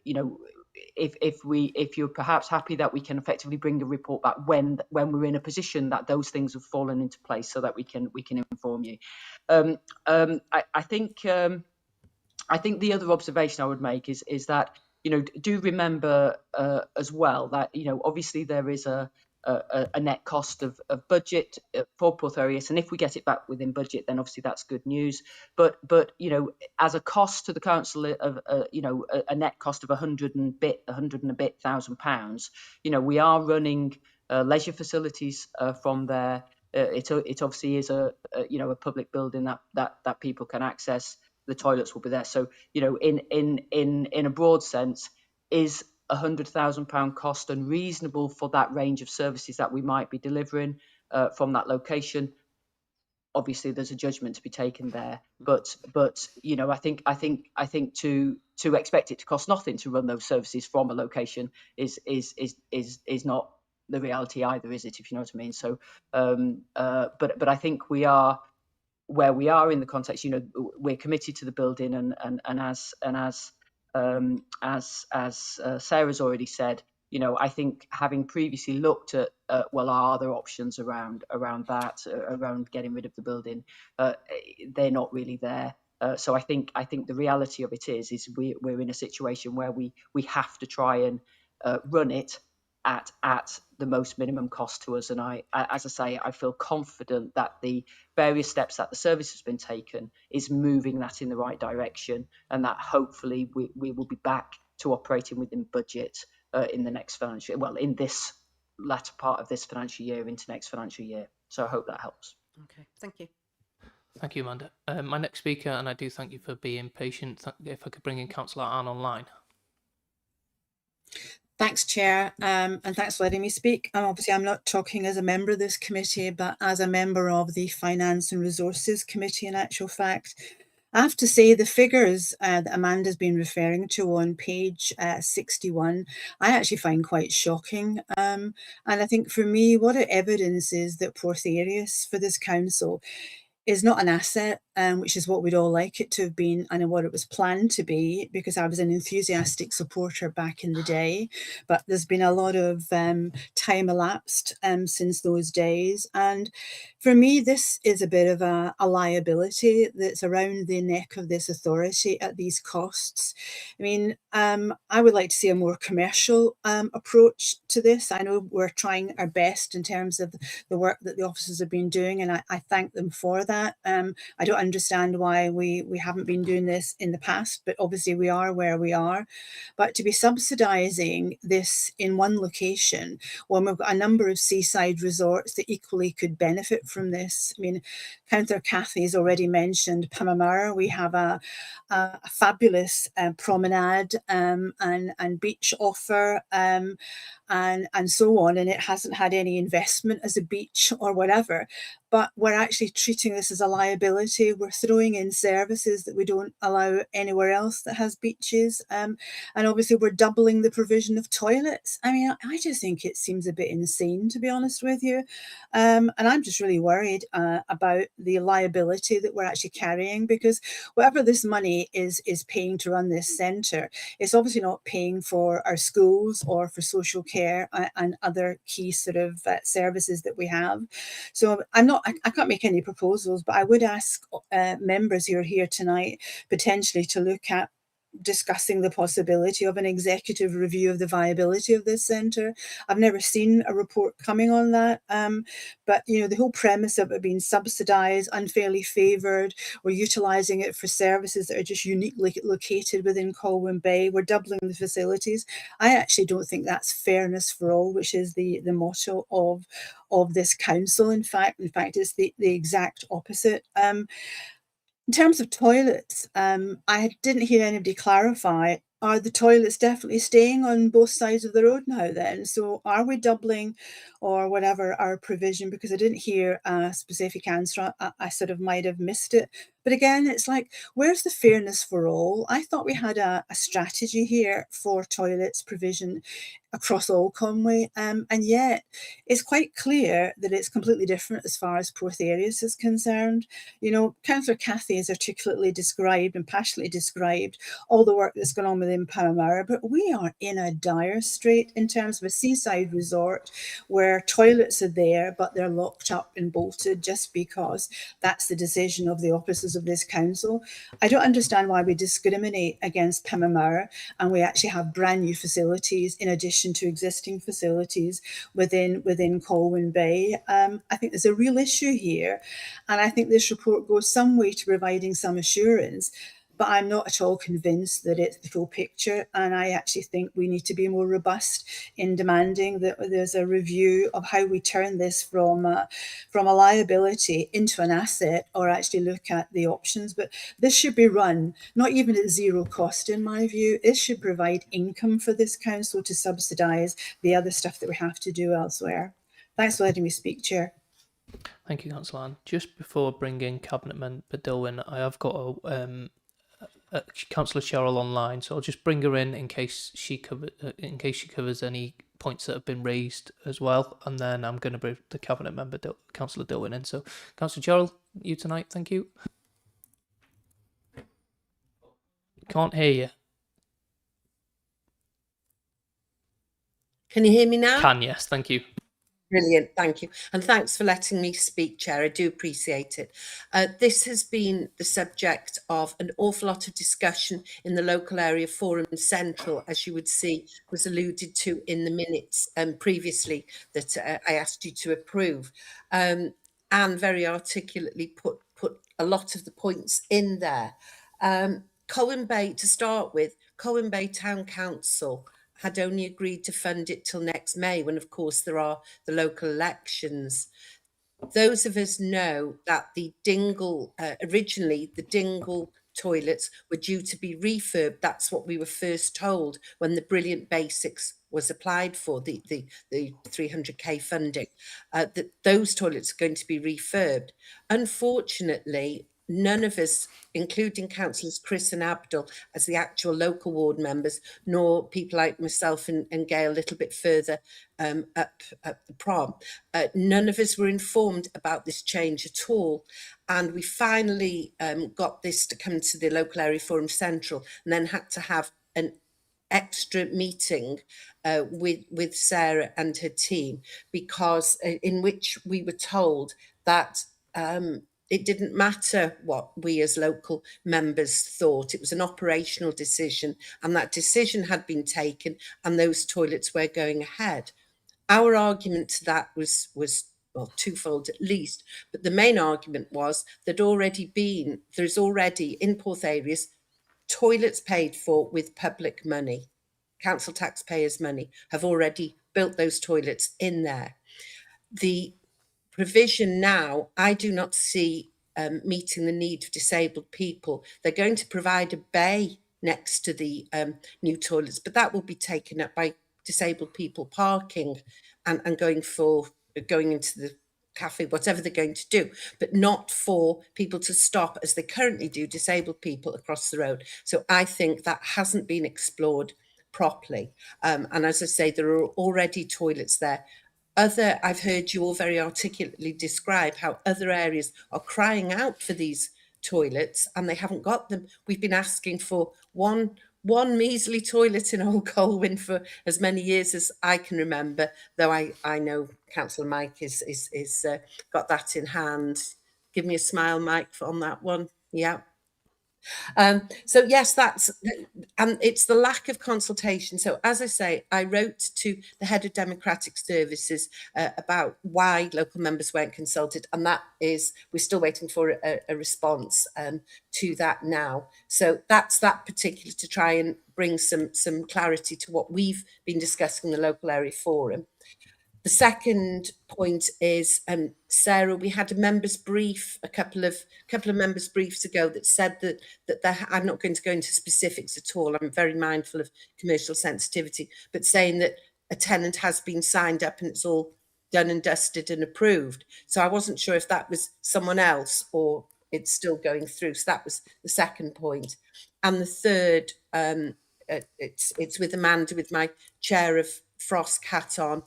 you know, if you're perhaps happy that we can effectively bring a report back when we're in a position that those things have fallen into place, so that we can inform you. I think the other observation I would make is that, you know, do remember as well that, you know, obviously there is a net cost of budget for Porthairius, and if we get it back within budget, then obviously that's good news. But you know, as a cost to the council of you know, a net cost of 100 and a bit thousand pounds, you know, we are running leisure facilities from there. It obviously is a you know, a public building that people can access. The toilets will be there. So, you know, in a broad sense, is £100,000 cost unreasonable for that range of services that we might be delivering from that location? Obviously, there's a judgment to be taken there, but you know, I think to expect it to cost nothing to run those services from a location is not the reality either, is it? If you know what I mean. So, but I think we are where we are in the context. You know, we're committed to the building, and as Sarah's already said, you know, I think having previously looked at well, are there options around that, around getting rid of the building? They're not really there. So I think the reality of it is we're in a situation where we have to try and run it at the most minimum cost to us. And I, as I say, I feel confident that the various steps that the service has been taken is moving that in the right direction, and that hopefully we will be back to operating within budget in the next financial, well, in this latter part of this financial year into next financial year. So I hope that helps. Okay, thank you. Thank you, Amanda. My next speaker, and I do thank you for being patient. If I could bring in Councillor Anne online. Thanks, Chair, and thanks for letting me speak. Obviously, I'm not talking as a member of this committee, but as a member of the Finance and Resources Committee, in actual fact. I have to say the figures that Amanda's been referring to on page 61, I actually find quite shocking. And I think for me, what it evidences that Porthairius for this council is not an asset, which is what we'd all like it to have been and what it was planned to be, because I was an enthusiastic supporter back in the day. But there's been a lot of time elapsed since those days. And for me, this is a bit of a liability that's around the neck of this authority at these costs. I mean, I would like to see a more commercial approach to this. I know we're trying our best in terms of the work that the officers have been doing, and I thank them for that. I don't understand why we haven't been doing this in the past, but obviously we are where we are. But to be subsidising this in one location when we've got a number of seaside resorts that equally could benefit from this. I mean, Councillor Cathy's already mentioned Pamamara. We have a fabulous promenade and beach offer and so on, and it hasn't had any investment as a beach or whatever. but we're actually treating this as a liability. We're throwing in services that we don't allow anywhere else that has beaches. And obviously we're doubling the provision of toilets. I mean, I just think it seems a bit insane, to be honest with you. And I'm just really worried about the liability that we're actually carrying, because whatever this money is paying to run this centre, it's obviously not paying for our schools or for social care and other key sort of services that we have. So I can't make any proposals, but I would ask members who are here tonight potentially to look at discussing the possibility of an executive review of the viability of this centre. I've never seen a report coming on that, but you know, the whole premise of it being subsidised, unfairly favoured, we're utilising it for services that are just uniquely located within Colwyn Bay, we're doubling the facilities. I actually don't think that's fairness for all, which is the motto of this council. In fact, it's the exact opposite. In terms of toilets, I didn't hear anybody clarify, are the toilets definitely staying on both sides of the road now then? So are we doubling or whatever our provision? Because I didn't hear a specific answer. I sort of might have missed it. But again, it's like, where's the fairness for all? I thought we had a strategy here for toilets provision across all Conway, and yet it's quite clear that it's completely different as far as Porth Areas is concerned. You know, Councillor Cathy has articulately described and passionately described all the work that's going on within Palmyra, but we are in a dire strait in terms of a seaside resort where toilets are there, but they're locked up and bolted just because that's the decision of the officers of this council. I don't understand why we discriminate against Palmyra and we actually have brand new facilities in addition to existing facilities within Colwyn Bay. I think there's a real issue here, and I think this report goes some way to providing some assurance, but I'm not at all convinced that it's the full picture, and I actually think we need to be more robust in demanding that there's a review of how we turn this from a liability into an asset, or actually look at the options. But this should be run not even at zero cost, in my view. It should provide income for this council to subsidise the other stuff that we have to do elsewhere. Thanks for letting me speak, Chair. Thank you, Councillor Ann. Just before bringing Cabinet Member Dilwyn, I have got Councillor Cheryl online, so I'll just bring her in case she covers any points that have been raised as well, and then I'm going to bring the Cabinet Member Councillor Dilwyn in. So, Councillor Cheryl, you tonight, thank you. Can't hear you. Can you hear me now? Can, yes, thank you. Brilliant, thank you. And thanks for letting me speak, Chair. I do appreciate it. This has been the subject of an awful lot of discussion in the local area forum central, as you would see was alluded to in the minutes previously that I asked you to approve. And very articulately put a lot of the points in there. Colwyn Bay, to start with, Colwyn Bay Town Council had only agreed to fund it till next May, when of course there are the local elections. Those of us know that the Dingle, originally the Dingle toilets were due to be refurbed. That's what we were first told when the Brilliant Basics was applied for, the 300k funding, that those toilets are going to be refurbed. Unfortunately, none of us, including councillors Chris and Abdul as the actual local ward members, nor people like myself and Gail a little bit further up the prom, none of us were informed about this change at all. And we finally got this to come to the local area forum central, and then had to have an extra meeting with Sarah and her team, because in which we were told that it didn't matter what we as local members thought. It was an operational decision, and that decision had been taken, and those toilets were going ahead. Our argument to that was well, twofold at least, but the main argument was that there's already in Porth Areas toilets paid for with public money. Council taxpayers' money have already built those toilets in there. The provision now, I do not see meeting the need of disabled people. They're going to provide a bay next to the new toilets, but that will be taken up by disabled people parking and going into the cafe, whatever they're going to do, but not for people to stop as they currently do, disabled people across the road. So I think that hasn't been explored properly. And as I say, there are already toilets there. I've heard you all very articulately describe how other areas are crying out for these toilets and they haven't got them. We've been asking for one measly toilet in Old Colwyn for as many years as I can remember, though I know Councillor Mike is got that in hand. Give me a smile, Mike, on that one. Yeah. So yes, and it's the lack of consultation. So as I say, I wrote to the head of Democratic Services about why local members weren't consulted, and we're still waiting for a response to that now. So that's that particular, to try and bring some clarity to what we've been discussing in the local area forum. The second point is, Sarah, we had a members' brief a couple of members' briefs ago that said that I'm not going to go into specifics at all. I'm very mindful of commercial sensitivity, but saying that a tenant has been signed up and it's all done and dusted and approved. So I wasn't sure if that was someone else or it's still going through. So that was the second point. And the third, it's with Amanda, with my chair of FROSC hat on.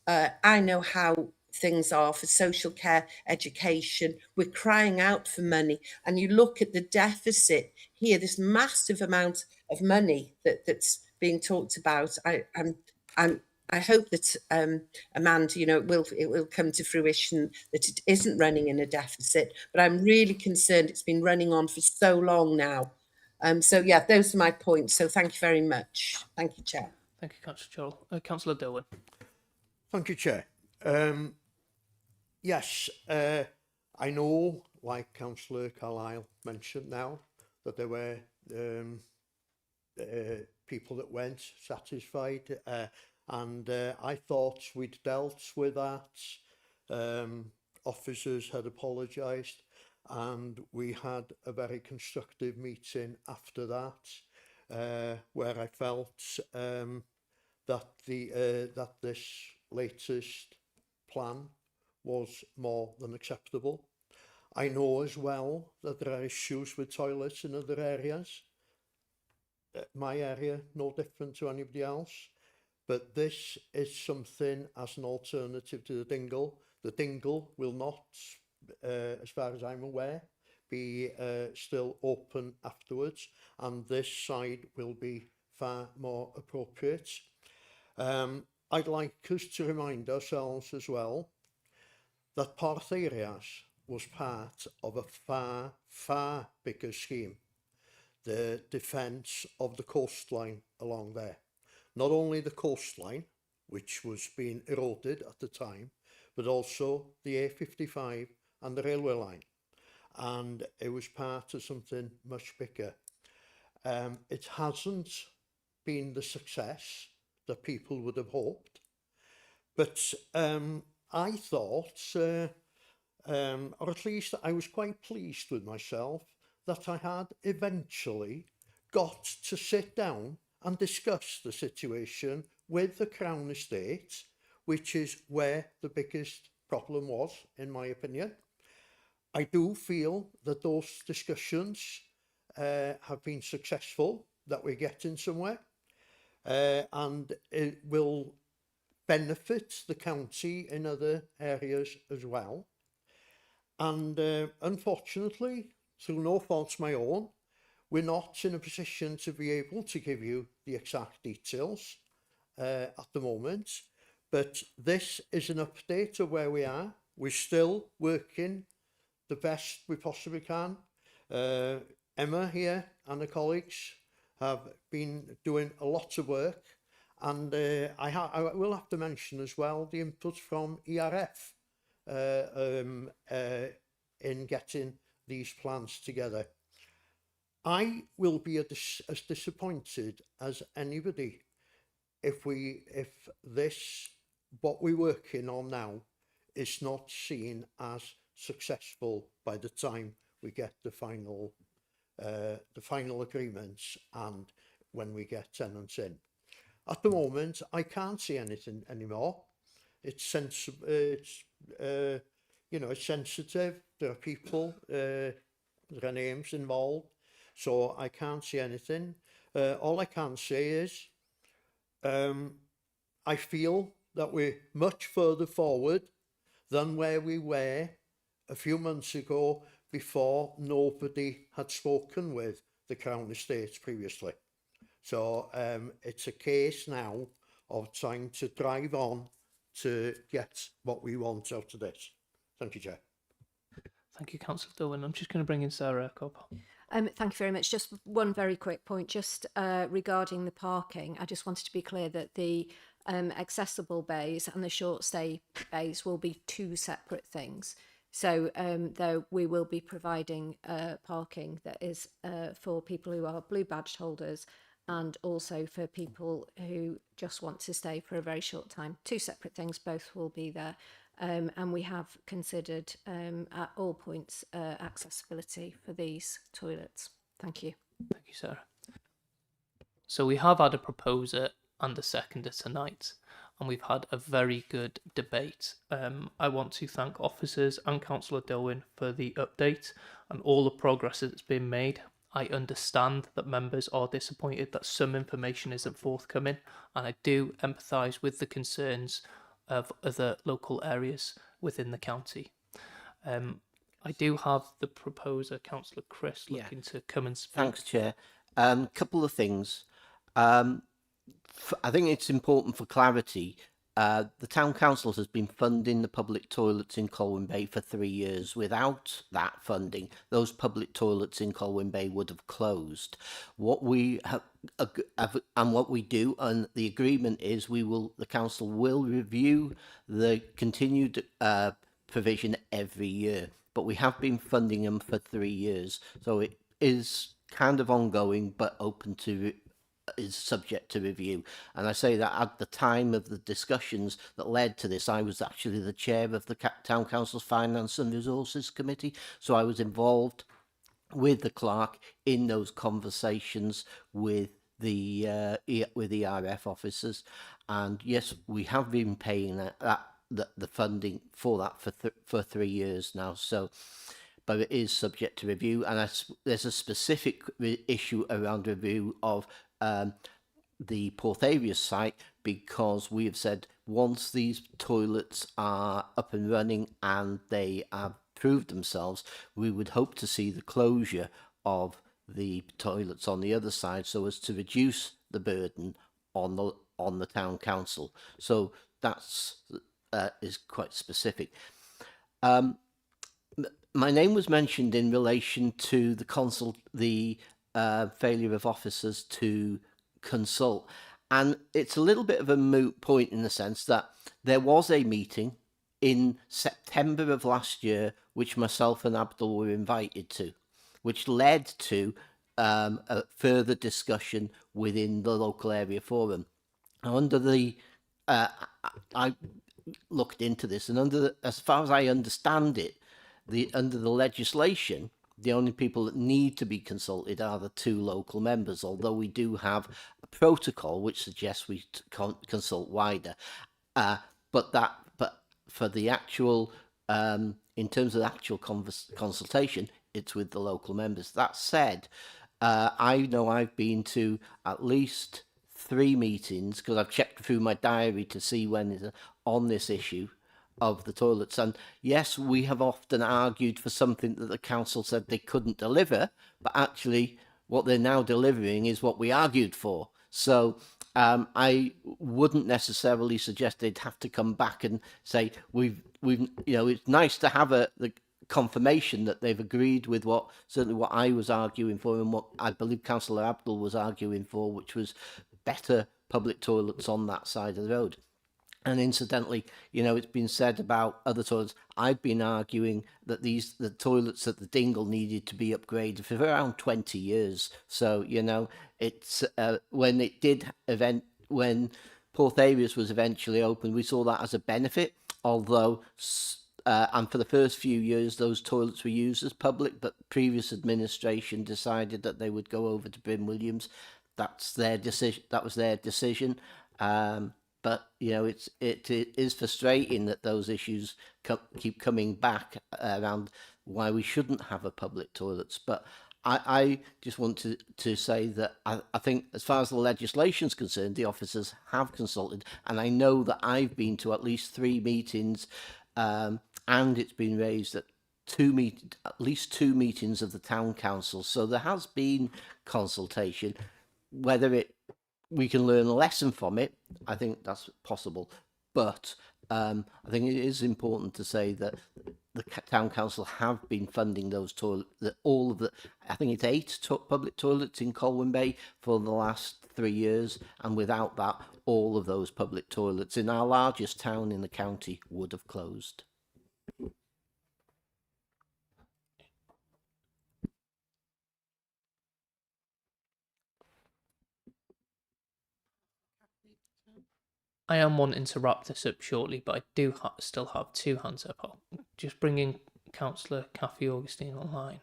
I know how things are for social care, education. We're crying out for money. And you look at the deficit here, this massive amount of money that's being talked about. I hope that, Amanda, it will come to fruition that it isn't running in a deficit, but I'm really concerned it's been running on for so long now. So yeah, those are my points. So thank you very much. Thank you, Chair. Thank you, Councillor Joel. Councillor Derwin. Thank you, Chair. Yes, I know, like Councillor Carlisle mentioned now, that there were people that weren't satisfied, and I thought we'd dealt with that. Officers had apologised, and we had a very constructive meeting after that, where I felt that this latest plan was more than acceptable. I know as well that there are issues with toilets in other areas. My area, no different to anybody else, but this is something as an alternative to the dingle. The dingle will not, as far as I'm aware, be still open afterwards, and this side will be far more appropriate. I'd like us to remind ourselves as well that Porth Areas was part of a far, far bigger scheme, the defence of the coastline along there. Not only the coastline, which was being eroded at the time, but also the A55 and the railway line. And it was part of something much bigger. It hasn't been the success that people would have hoped, but I thought, or at least I was quite pleased with myself, that I had eventually got to sit down and discuss the situation with the Crown Estate, which is where the biggest problem was, in my opinion. I do feel that those discussions have been successful, that we're getting somewhere, and it will benefit the county in other areas as well. And unfortunately, through no fault of my own, we're not in a position to be able to give you the exact details at the moment, but this is an update of where we are. We're still working the best we possibly can. Emma here and her colleagues have been doing a lot of work, and I will have to mention as well the input from ERF in getting these plans together. I will be as disappointed as anybody if this, what we're working on now, is not seen as successful by the time we get the final agreements and when we get tenants in. At the moment, I can't see anything anymore. It's sensible. you know, it's sensitive. There are people, there are names involved, so I can't say anything. All I can say is, I feel that we're much further forward than where we were a few months ago before nobody had spoken with the Crown Estates previously. So it's a case now of trying to drive on to get what we want out of this. Thank you, Chair. Thank you, Councillor Dillwyn. I'm just going to bring in Sarah Cobb. Thank you very much. Just one very quick point, just regarding the parking. I just wanted to be clear that the accessible bays and the short stay bays will be two separate things. So though we will be providing parking that is for people who are blue badged holders and also for people who just want to stay for a very short time. Two separate things, both will be there. And we have considered at all points accessibility for these toilets. Thank you. Thank you, Sarah. So we have had a proposer and a seconder tonight, and we've had a very good debate. I want to thank officers and Councillor Dillwyn for the update and all the progress that's been made. I understand that members are disappointed that some information isn't forthcoming, and I do empathise with the concerns of other local areas within the county. I do have the proposer, Councillor Chris, looking to come and speak. Thanks, Chair. Couple of things. I think it's important for clarity. The Town Council has been funding the public toilets in Colwyn Bay for 3 years. Without that funding, those public toilets in Colwyn Bay would have closed. What we have and what we do, and the agreement is, the council will review the continued provision every year. But we have been funding them for 3 years, so it is kind of ongoing, but is subject to review. And I say that at the time of the discussions that led to this, I was actually the chair of the Town Council's Finance and Resources Committee, so I was involved with the clerk in those conversations with the ERF officers. And yes, we have been paying the funding for that for 3 years now. So, but it is subject to review, and there's a specific issue around review of the Porthavius site, because we have said once these toilets are up and running and they have proved themselves, we would hope to see the closure of the toilets on the other side, so as to reduce the burden on the Town Council. So that's is quite specific. My name was mentioned in relation to the failure of officers to consult, and it's a little bit of a moot point in the sense that there was a meeting in September of last year which myself and Abdul were invited to, which led to a further discussion within the local area forum. Now, under the I looked into this, and as far as I understand it, under the legislation, the only people that need to be consulted are the 2 local members, although we do have a protocol which suggests we consult wider. But for the actual, in terms of actual consultation, it's with the local members. That said, I know I've been to at least 3 meetings, because I've checked through my diary to see when it's on this issue of the toilets. And yes, we have often argued for something that the council said they couldn't deliver, but actually what they're now delivering is what we argued for. So I wouldn't necessarily suggest they'd have to come back and say we've it's nice to have the confirmation that they've agreed with what I was arguing for, and what I believe Councillor Abdul was arguing for, which was better public toilets on that side of the road. And incidentally, it's been said about other toilets. I've been arguing that the toilets at the Dingle needed to be upgraded for around 20 years. So, it's when Porthavius was eventually opened, we saw that as a benefit, although and for the first few years those toilets were used as public, but previous administration decided that they would go over to Bryn Williams. That's their decision. That was their decision. but it is frustrating that those issues keep coming back around why we shouldn't have a public toilets. But I just want to say that I think as far as the legislation's concerned, the officers have consulted, and I know that I've been to at least 3 meetings, and it's been raised at at least 2 meetings of the town council. So there has been consultation. Whether we can learn a lesson from it, I think that's possible. But I think it is important to say that the town council have been funding those toilets. I think it's 8 public toilets in Colwyn Bay for the last 3 years, and without that, all of those public toilets in our largest town in the county would have closed. I am wanting to wrap this up shortly, but I do still have 2 hands up. Just bringing Councillor Caffi Augustine online.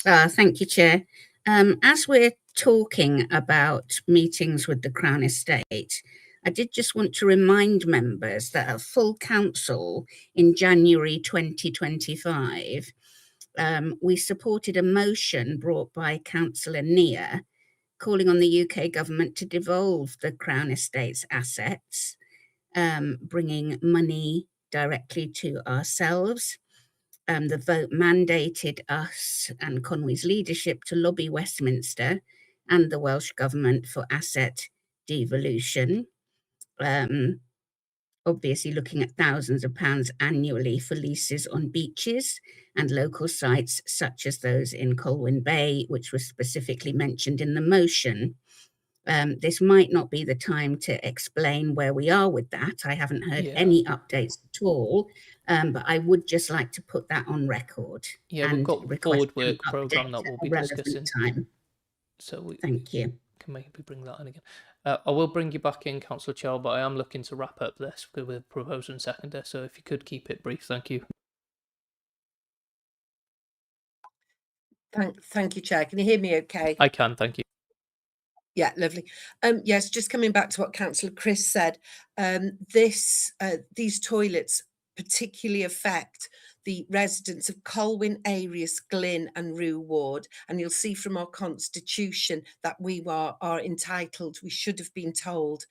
Thank you, Chair. As we're talking about meetings with the Crown Estate, I did just want to remind members that at full council in January 2025, we supported a motion brought by Councillor Nia calling on the UK government to devolve the Crown Estate's assets, bringing money directly to ourselves. The vote mandated us and Conway's leadership to lobby Westminster and the Welsh Government for asset devolution. Obviously looking at thousands of pounds annually for leases on beaches and local sites such as those in Colwyn Bay, which was specifically mentioned in the motion. This might not be the time to explain where we are with that. I haven't heard any updates at all, but I would just like to put that on record. Yeah, we've got forward work programme that we'll be discussing. Time. So Thank you. Can maybe bring that in again. I will bring you back in, Councillor Chow, but I am looking to wrap up this with proposer and seconder, so if you could keep it brief, thank you. Thank you, Chair. Can you hear me okay? I can, thank you. Yeah, lovely. Yes, just coming back to what Councillor Chris said, these toilets particularly affect the residents of Colwyn, Arius, Glyn and Rue Ward. And you'll see from our constitution that we are entitled, we should have been told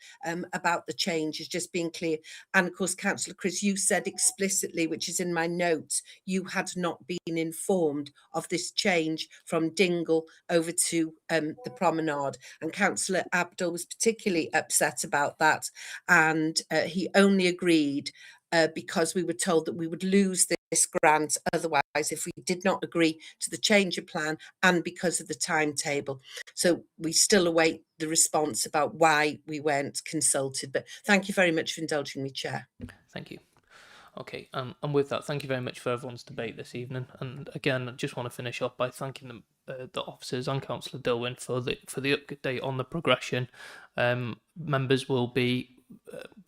about the changes, just being clear. And of course, Councillor Chris, you said explicitly, which is in my notes, you had not been informed of this change from Dingle over to the promenade. And Councillor Abdul was particularly upset about that. And he only agreed because we were told that we would lose this grant otherwise if we did not agree to the change of plan and because of the timetable. So we still await the response about why we weren't consulted. But thank you very much for indulging me, Chair. Thank you. Okay, and with that, thank you very much for everyone's debate this evening. And again, I just want to finish off by thanking them, the officers and Councillor Dilwyn for the update on the progression. Members will be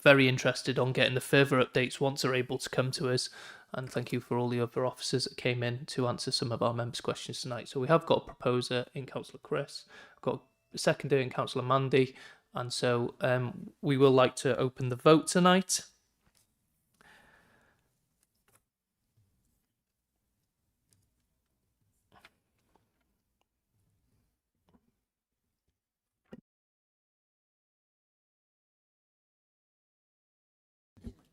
very interested on getting the further updates once they're able to come to us. And thank you for all the other officers that came in to answer some of our members' questions tonight. So we have got a proposer in Councillor Chris, got a seconder in Councillor Mandy, and so we will like to open the vote tonight.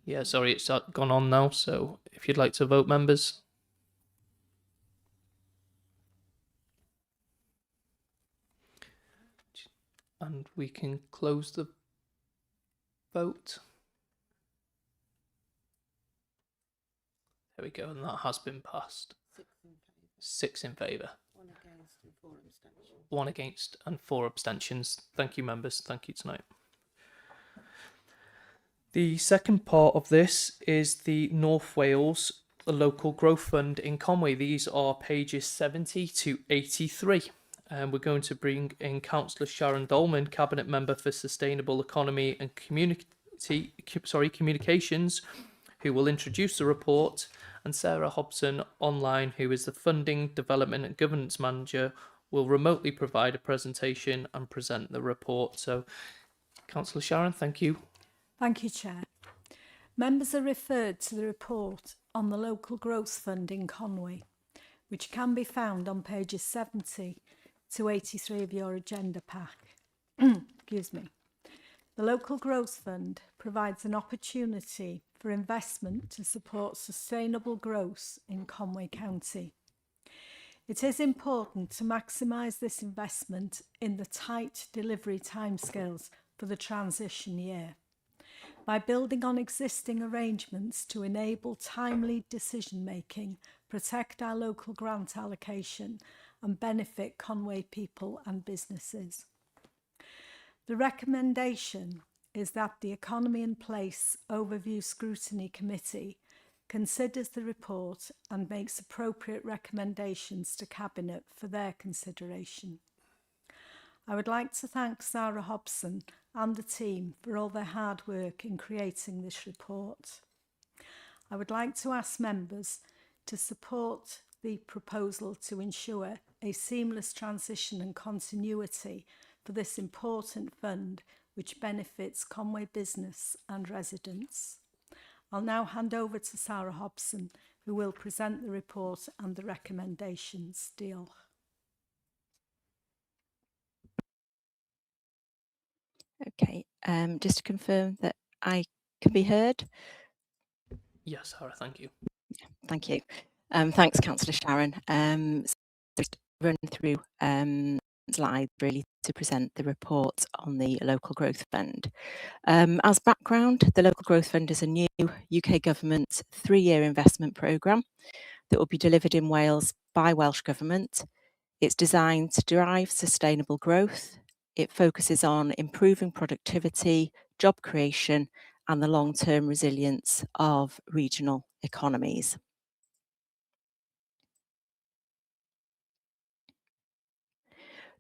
Yeah, sorry, it's gone on now, so if you'd like to vote, members. And we can close the vote. There we go, and that has been passed. 6 in favour. 1 against and 4 abstentions. 1 against and 4 abstentions. Thank you, members. Thank you tonight. The second part of this is the North Wales Local Growth Fund in Conway. These are pages 70 to 83. And we're going to bring in Councillor Sharon Dolman, Cabinet Member for Sustainable Economy and Communications, who will introduce the report, and Sarah Hobson online, who is the Funding, Development and Governance Manager, will remotely provide a presentation and present the report. So Councillor Sharon, thank you. Thank you, Chair. Members are referred to the report on the Local Growth Fund in Conwy, which can be found on pages 70 to 83 of your agenda pack. Excuse me. The Local Growth Fund provides an opportunity for investment to support sustainable growth in Conwy County. It is important to maximise this investment in the tight delivery timescales for the transition year. By building on existing arrangements to enable timely decision-making, protect our local grant allocation and benefit Conwy people and businesses. The recommendation is that the Economy in Place Overview Scrutiny Committee considers the report and makes appropriate recommendations to Cabinet for their consideration. I would like to thank Sarah Hobson and the team for all their hard work in creating this report. I would like to ask members to support the proposal to ensure a seamless transition and continuity for this important fund which benefits Conwy business and residents. I'll now hand over to Sarah Hobson, who will present the report and the recommendations. Diolch. Okay, just to confirm that I can be heard. Yes, Sarah, thank you. Thank you. Thanks, Councillor Sharon. So just run through slides really to present the report on the Local Growth Fund. As background, the Local Growth Fund is a new UK Government 3-year investment programme that will be delivered in Wales by Welsh Government. It's designed to drive sustainable growth. It focuses on improving productivity, job creation, and the long-term resilience of regional economies.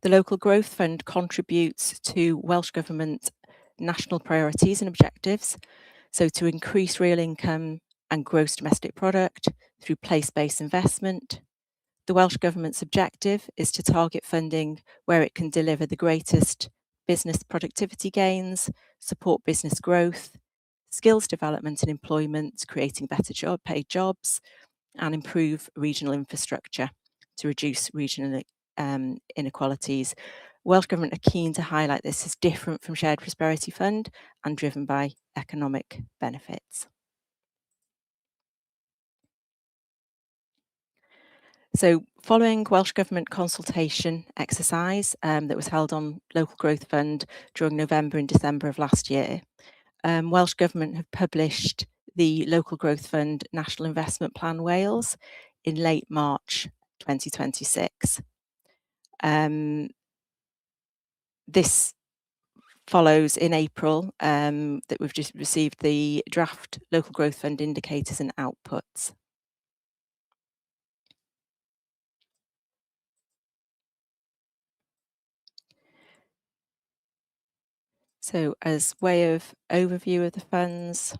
The Local Growth Fund contributes to Welsh Government national priorities and objectives, so to increase real income and gross domestic product through place-based investment. The Welsh Government's objective is to target funding where it can deliver the greatest business productivity gains, support business growth, skills development and employment, creating better paid jobs, and improve regional infrastructure to reduce regional inequalities. Welsh Government are keen to highlight this as different from Shared Prosperity Fund and driven by economic benefits. So following Welsh Government consultation exercise that was held on Local Growth Fund during November and December of last year, Welsh Government have published the Local Growth Fund National Investment Plan Wales in late March 2026. This follows in April that we've just received the draft Local Growth Fund indicators and outputs. So as way of overview of the funds,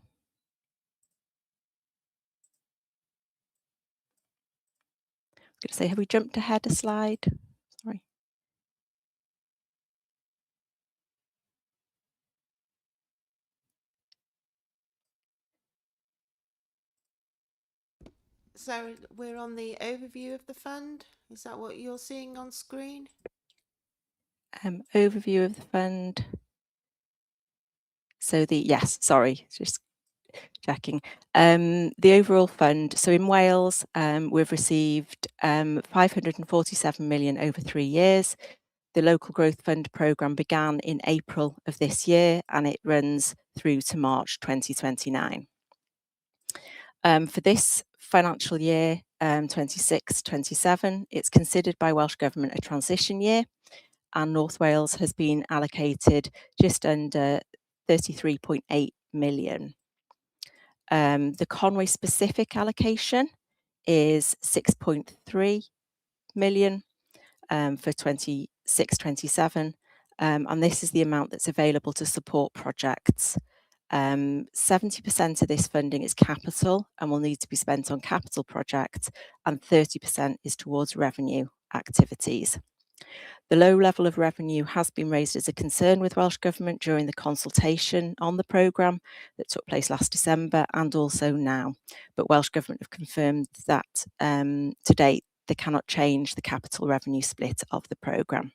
I'm going to say, have we jumped ahead a slide? Sorry. So we're on the overview of the fund. Is that what you're seeing on screen? Overview of the fund. So yes, sorry, just checking. The overall fund, so in Wales, we've received 547 million over 3 years. The Local Growth Fund programme began in April of this year and it runs through to March 2029. For this financial year, 26-27, it's considered by Welsh Government a transition year, and North Wales has been allocated just under 33.8 million. The Conwy specific allocation is 6.3 million for 26-27, and this is the amount that's available to support projects. 70% of this funding is capital and will need to be spent on capital projects, and 30% is towards revenue activities. The low level of revenue has been raised as a concern with Welsh Government during the consultation on the programme that took place last December and also now. But Welsh Government have confirmed that to date they cannot change the capital revenue split of the programme.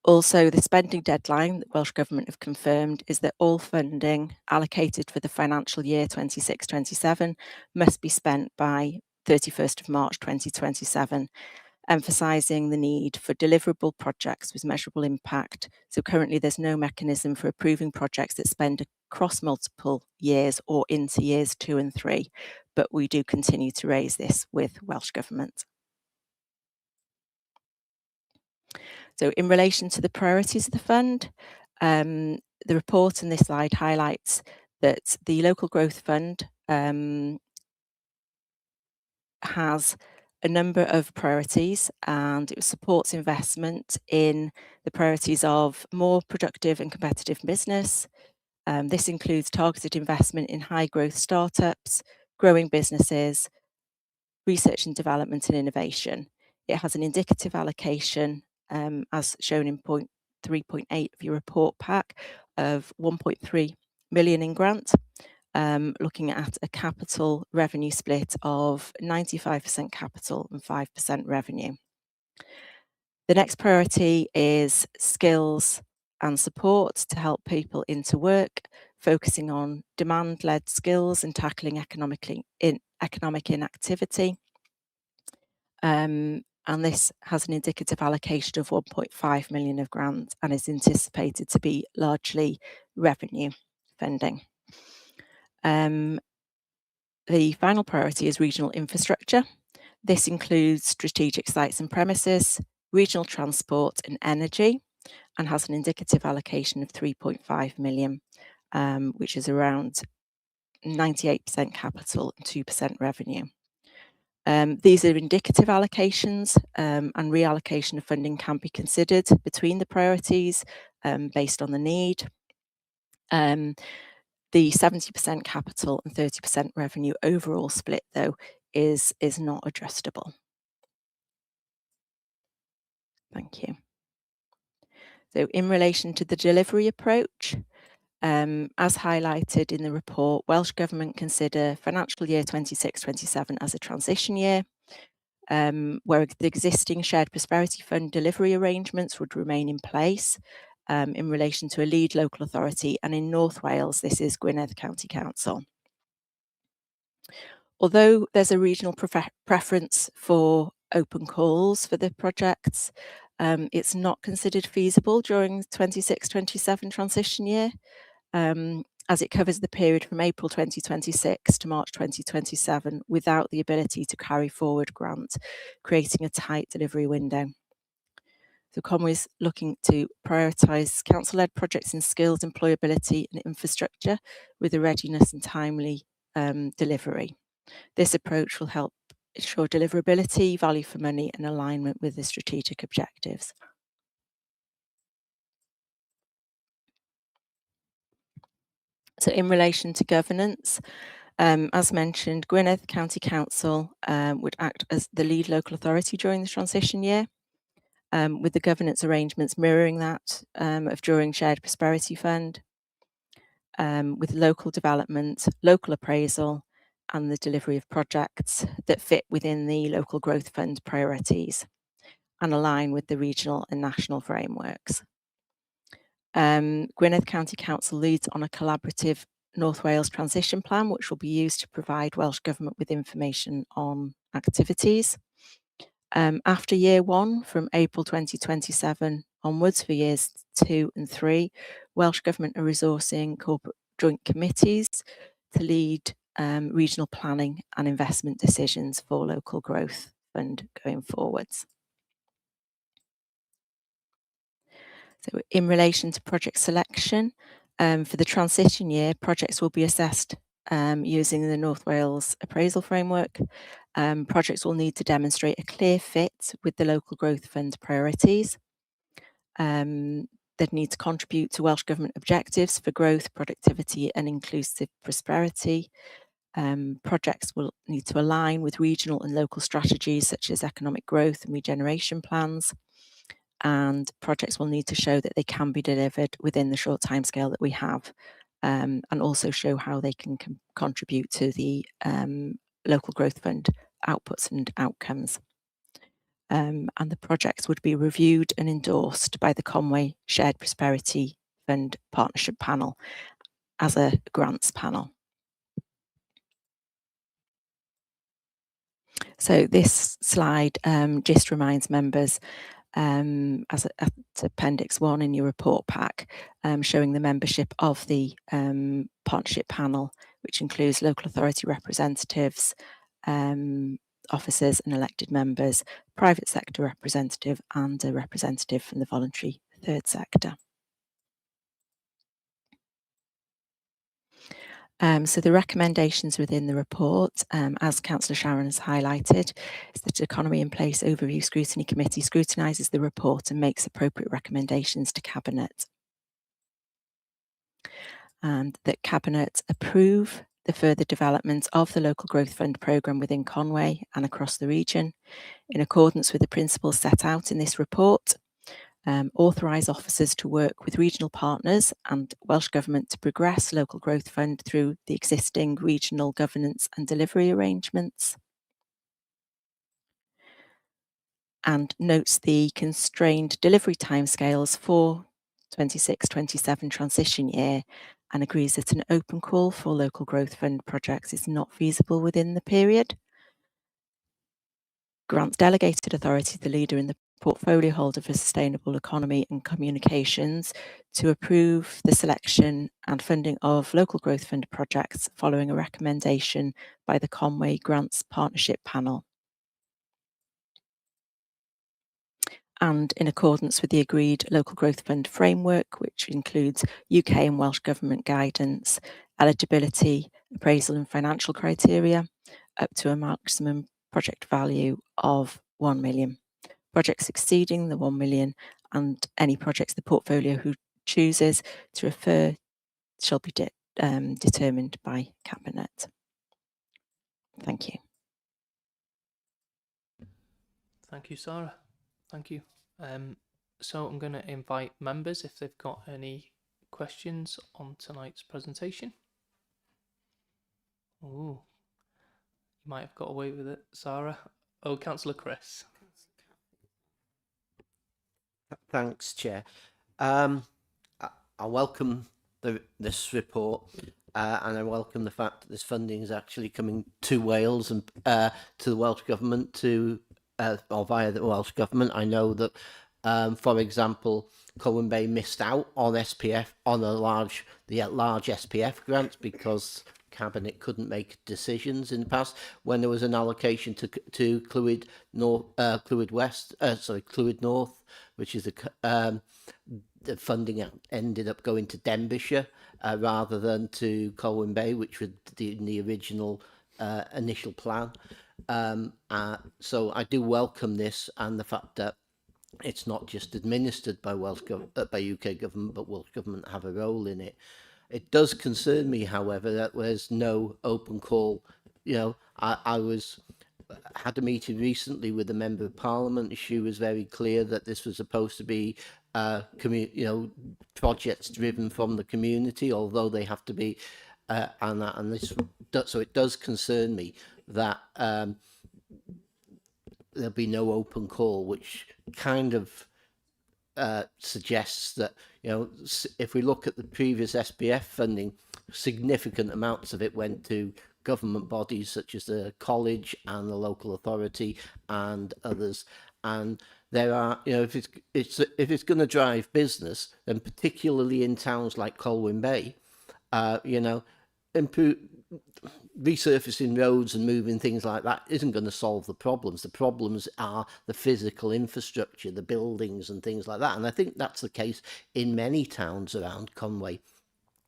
Also, the spending deadline that Welsh Government have confirmed is that all funding allocated for the financial year 26-27 must be spent by 31st of March 2027, emphasising the need for deliverable projects with measurable impact. So currently there's no mechanism for approving projects that spend across multiple years or into years 2 and 3, but we do continue to raise this with Welsh Government. So in relation to the priorities of the fund, the report in this slide highlights that the Local Growth Fund has a number of priorities, and it supports investment in the priorities of more productive and competitive business. This includes targeted investment in high growth startups, growing businesses, research and development and innovation. It has an indicative allocation as shown in point 3.8 of your report pack of 1.3 million in grant, looking at a capital revenue split of 95% capital and 5% revenue. The next priority is skills and support to help people into work, focusing on demand-led skills and tackling economic inactivity. And this has an indicative allocation of 1.5 million of grant and is anticipated to be largely revenue funding. The final priority is regional infrastructure. This includes strategic sites and premises, regional transport and energy, and has an indicative allocation of 3.5 million, which is around 98% capital and 2% revenue. These are indicative allocations, and reallocation of funding can be considered between the priorities based on the need. The 70% capital and 30% revenue overall split, though, is not adjustable. Thank you. So in relation to the delivery approach, as highlighted in the report, Welsh Government consider financial year 26-27 as a transition year, where the existing Shared Prosperity Fund delivery arrangements would remain in place in relation to a lead local authority, and in North Wales this is Gwynedd County Council. Although there's a regional preference for open calls for the projects, it's not considered feasible during the 26-27 transition year, as it covers the period from April 2026 to March 2027 without the ability to carry forward grant, creating a tight delivery window. So Conwy is looking to prioritise council-led projects in skills, employability and infrastructure with a readiness and timely delivery. This approach will help ensure deliverability, value for money and alignment with the strategic objectives. So in relation to governance, as mentioned, Gwynedd County Council would act as the lead local authority during the transition year, with the governance arrangements mirroring that of during Shared Prosperity Fund, with local development, local appraisal and the delivery of projects that fit within the Local Growth Fund priorities and align with the regional and national frameworks. Gwynedd County Council leads on a collaborative North Wales transition plan, which will be used to provide Welsh Government with information on activities. After year 1, from April 2027 onwards for years 2 and 3, Welsh Government are resourcing corporate joint committees to lead regional planning and investment decisions for Local Growth Fund going forwards. So in relation to project selection, for the transition year, projects will be assessed using the North Wales appraisal framework. Projects will need to demonstrate a clear fit with the Local Growth Fund priorities. They'd need to contribute to Welsh Government objectives for growth, productivity and inclusive prosperity. Projects will need to align with regional and local strategies such as economic growth and regeneration plans. and projects will need to show that they can be delivered within the short timescale that we have, and also show how they can contribute to the local growth fund outputs and outcomes. And the projects would be reviewed and endorsed by the Conway Shared Prosperity Fund Partnership Panel as a grants panel. So this slide just reminds members, as Appendix 1 in your report pack, showing the membership of the partnership panel, which includes local authority representatives, officers and elected members, private sector representative and a representative from the voluntary third sector. So the recommendations within the report, as Councillor Sharon has highlighted, is that Economy in Place Overview Scrutiny Committee scrutinises the report and makes appropriate recommendations to Cabinet. And that Cabinet approve the further development of the Local Growth Fund programme within Conway and across the region in accordance with the principles set out in this report. Authorise officers to work with regional partners and Welsh Government to progress Local Growth Fund through the existing regional governance and delivery arrangements. And notes the constrained delivery timescales for 26-27 transition year and agrees that an open call for Local Growth Fund projects is not feasible within the period. Grants delegated authority to the leader in the portfolio holder for sustainable economy and communications to approve the selection and funding of local growth fund projects following a recommendation by the Conway Grants Partnership Panel. And in accordance with the agreed local growth fund framework, which includes UK and Welsh Government guidance, eligibility, appraisal and financial criteria, up to a maximum project value of 1 million. Projects exceeding the 1 million and any projects the portfolio who chooses to refer shall be determined by Cabinet. Thank you. Thank you, Sarah. Thank you. So I'm going to invite members if they've got any questions on tonight's presentation. Oh, you might have got away with it, Sarah. Oh, Councillor Chris. Thanks, Chair. I welcome this report, and I welcome the fact that this funding is actually coming to Wales and to the Welsh Government or via the Welsh Government. I know that, for example, Colwyn Bay missed out on SPF on the large SPF grants because Cabinet couldn't make decisions in the past when there was an allocation to Clwyd North, Clwyd North, which is the funding ended up going to Denbighshire rather than to Colwyn Bay, which was the original initial plan. So I do welcome this and the fact that it's not just administered by by UK government, but Welsh Government have a role in it. It does concern me, however, that there's no open call. You know, I had a meeting recently with a member of Parliament. She was very clear that this was supposed to be, projects driven from the community, although they have to be, so it does concern me that there'll be no open call, which kind of suggests that, you know, if we look at the previous SPF funding, significant amounts of it went to government bodies such as the college and the local authority and others. And there are, you know, if it's going to drive business, then particularly in towns like Colwyn Bay, resurfacing roads and moving things like that isn't going to solve the problems. The problems are the physical infrastructure, the buildings and things like that. And I think that's the case in many towns around Conway.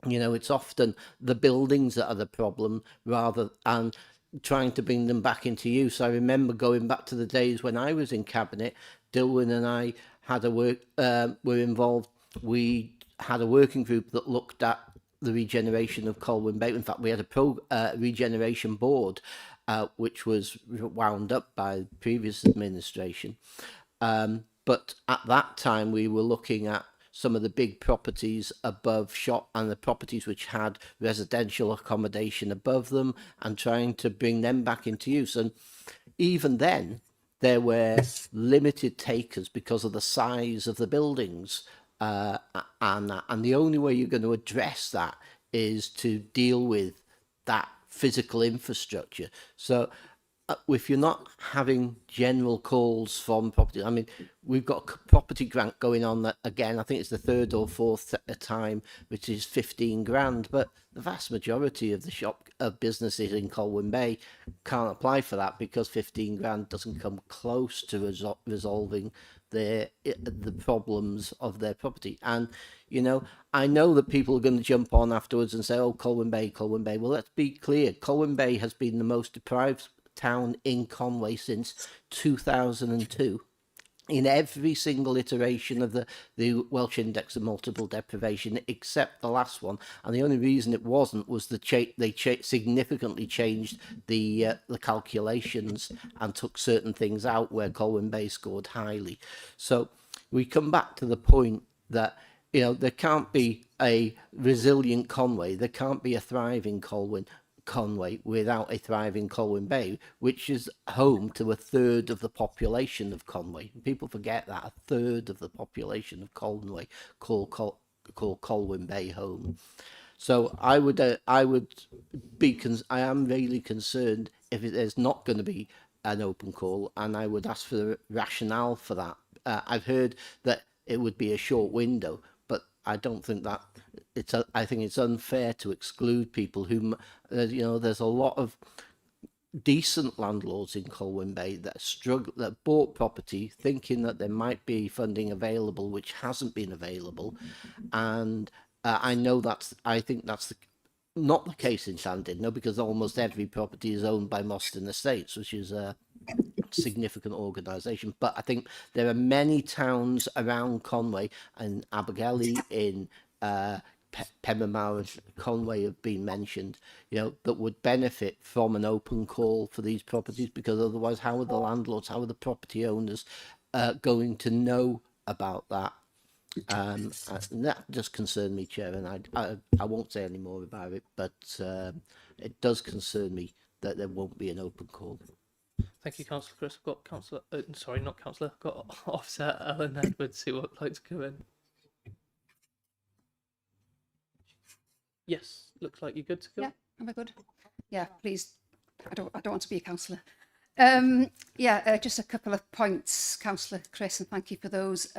You know, it's often the buildings that are the problem and trying to bring them back into use. I remember going back to the days when I was in Cabinet, Dilwyn and I were involved. We had a working group that looked at the regeneration of Colwyn Bay. In fact, we had a regeneration board, which was wound up by the previous administration. but at that time we were looking at some of the big properties above shop and the properties which had residential accommodation above them and trying to bring them back into use. And even then, there were limited takers because of the size of the buildings. And the only way you're going to address that is to deal with that physical infrastructure. So if you're not having general calls from property, I mean, we've got a property grant going on that, again, I think it's the third or fourth time, which is 15 grand, but the vast majority of the shop of businesses in Colwyn Bay can't apply for that because 15 grand doesn't come close to resolving the problems of their property. And you know, I know that people are going to jump on afterwards and say, oh, Colwyn Bay. Well, let's be clear, Colwyn Bay has been the most deprived town in Conway since 2002. In every single iteration of the Welsh Index of Multiple Deprivation, except the last one, and the only reason it wasn't was they significantly changed the calculations and took certain things out where Colwyn Bay scored highly. So we come back to the point that, you know, there can't be a resilient Conway, there can't be a thriving Conway without a thriving Colwyn Bay, which is home to a third of the population of Conway. People forget that a third of the population of Conway call Colwyn Bay home. So I am really concerned if there's not going to be an open call, and I would ask for the rationale for that. I've heard that it would be a short window, but I don't think that I think it's unfair to exclude people who, you know, there's a lot of decent landlords in Colwyn Bay that bought property thinking that there might be funding available, which hasn't been available. And I think that's not the case in Llandudno, because almost every property is owned by Mostyn Estates, which is a significant organisation. But I think there are many towns around Conway, and Abergele, in Penmaenmawr and Conway have been mentioned, you know, that would benefit from an open call for these properties, because otherwise how are the landlords, how are the property owners going to know about that? And that just concerned me, Chair, and I won't say any more about it, but it does concern me that there won't be an open call. Thank you, Councillor Chris. I've got Councillor, sorry, not Councillor, I've got Officer Ellen Edwards who would like to come in. Yes, looks like you're good to go. Yeah, am I good? Yeah, please. I don't want to be a councillor. Just a couple of points, Councillor Chris, and thank you for those.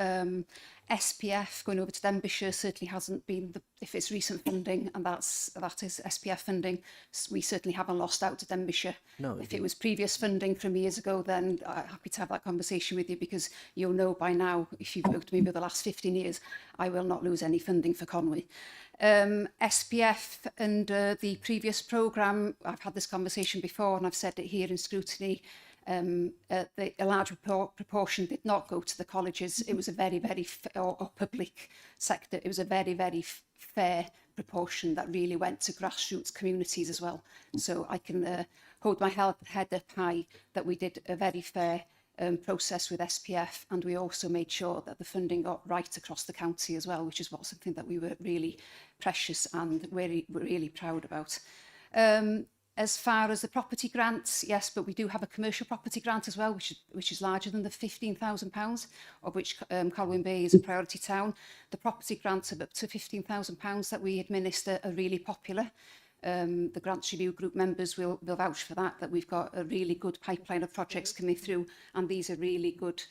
SPF going over to Denbighshire certainly hasn't been, if it's recent funding, and that is SPF funding, we certainly haven't lost out to Denbighshire. No, if it was previous funding from years ago, then I'm happy to have that conversation with you, because you'll know by now, if you've worked with me over the last 15 years, I will not lose any funding for Conway. SPF and the previous programme, I've had this conversation before and I've said it here in scrutiny, a large proportion did not go to the colleges. It was a very, or public sector, it was a very, very fair proportion that really went to grassroots communities as well. So I can hold my head up high that we did a very fair process with SPF, and we also made sure that the funding got right across the county as well, which is something that we were really precious and really proud about. As far as the property grants, yes, but we do have a commercial property grant as well, which is larger than the £15,000, of which Colwyn Bay is a priority town. The property grants of up to £15,000 that we administer are really popular. The Grants Review Group members will vouch for that we've got a really good pipeline of projects coming through, and these are really good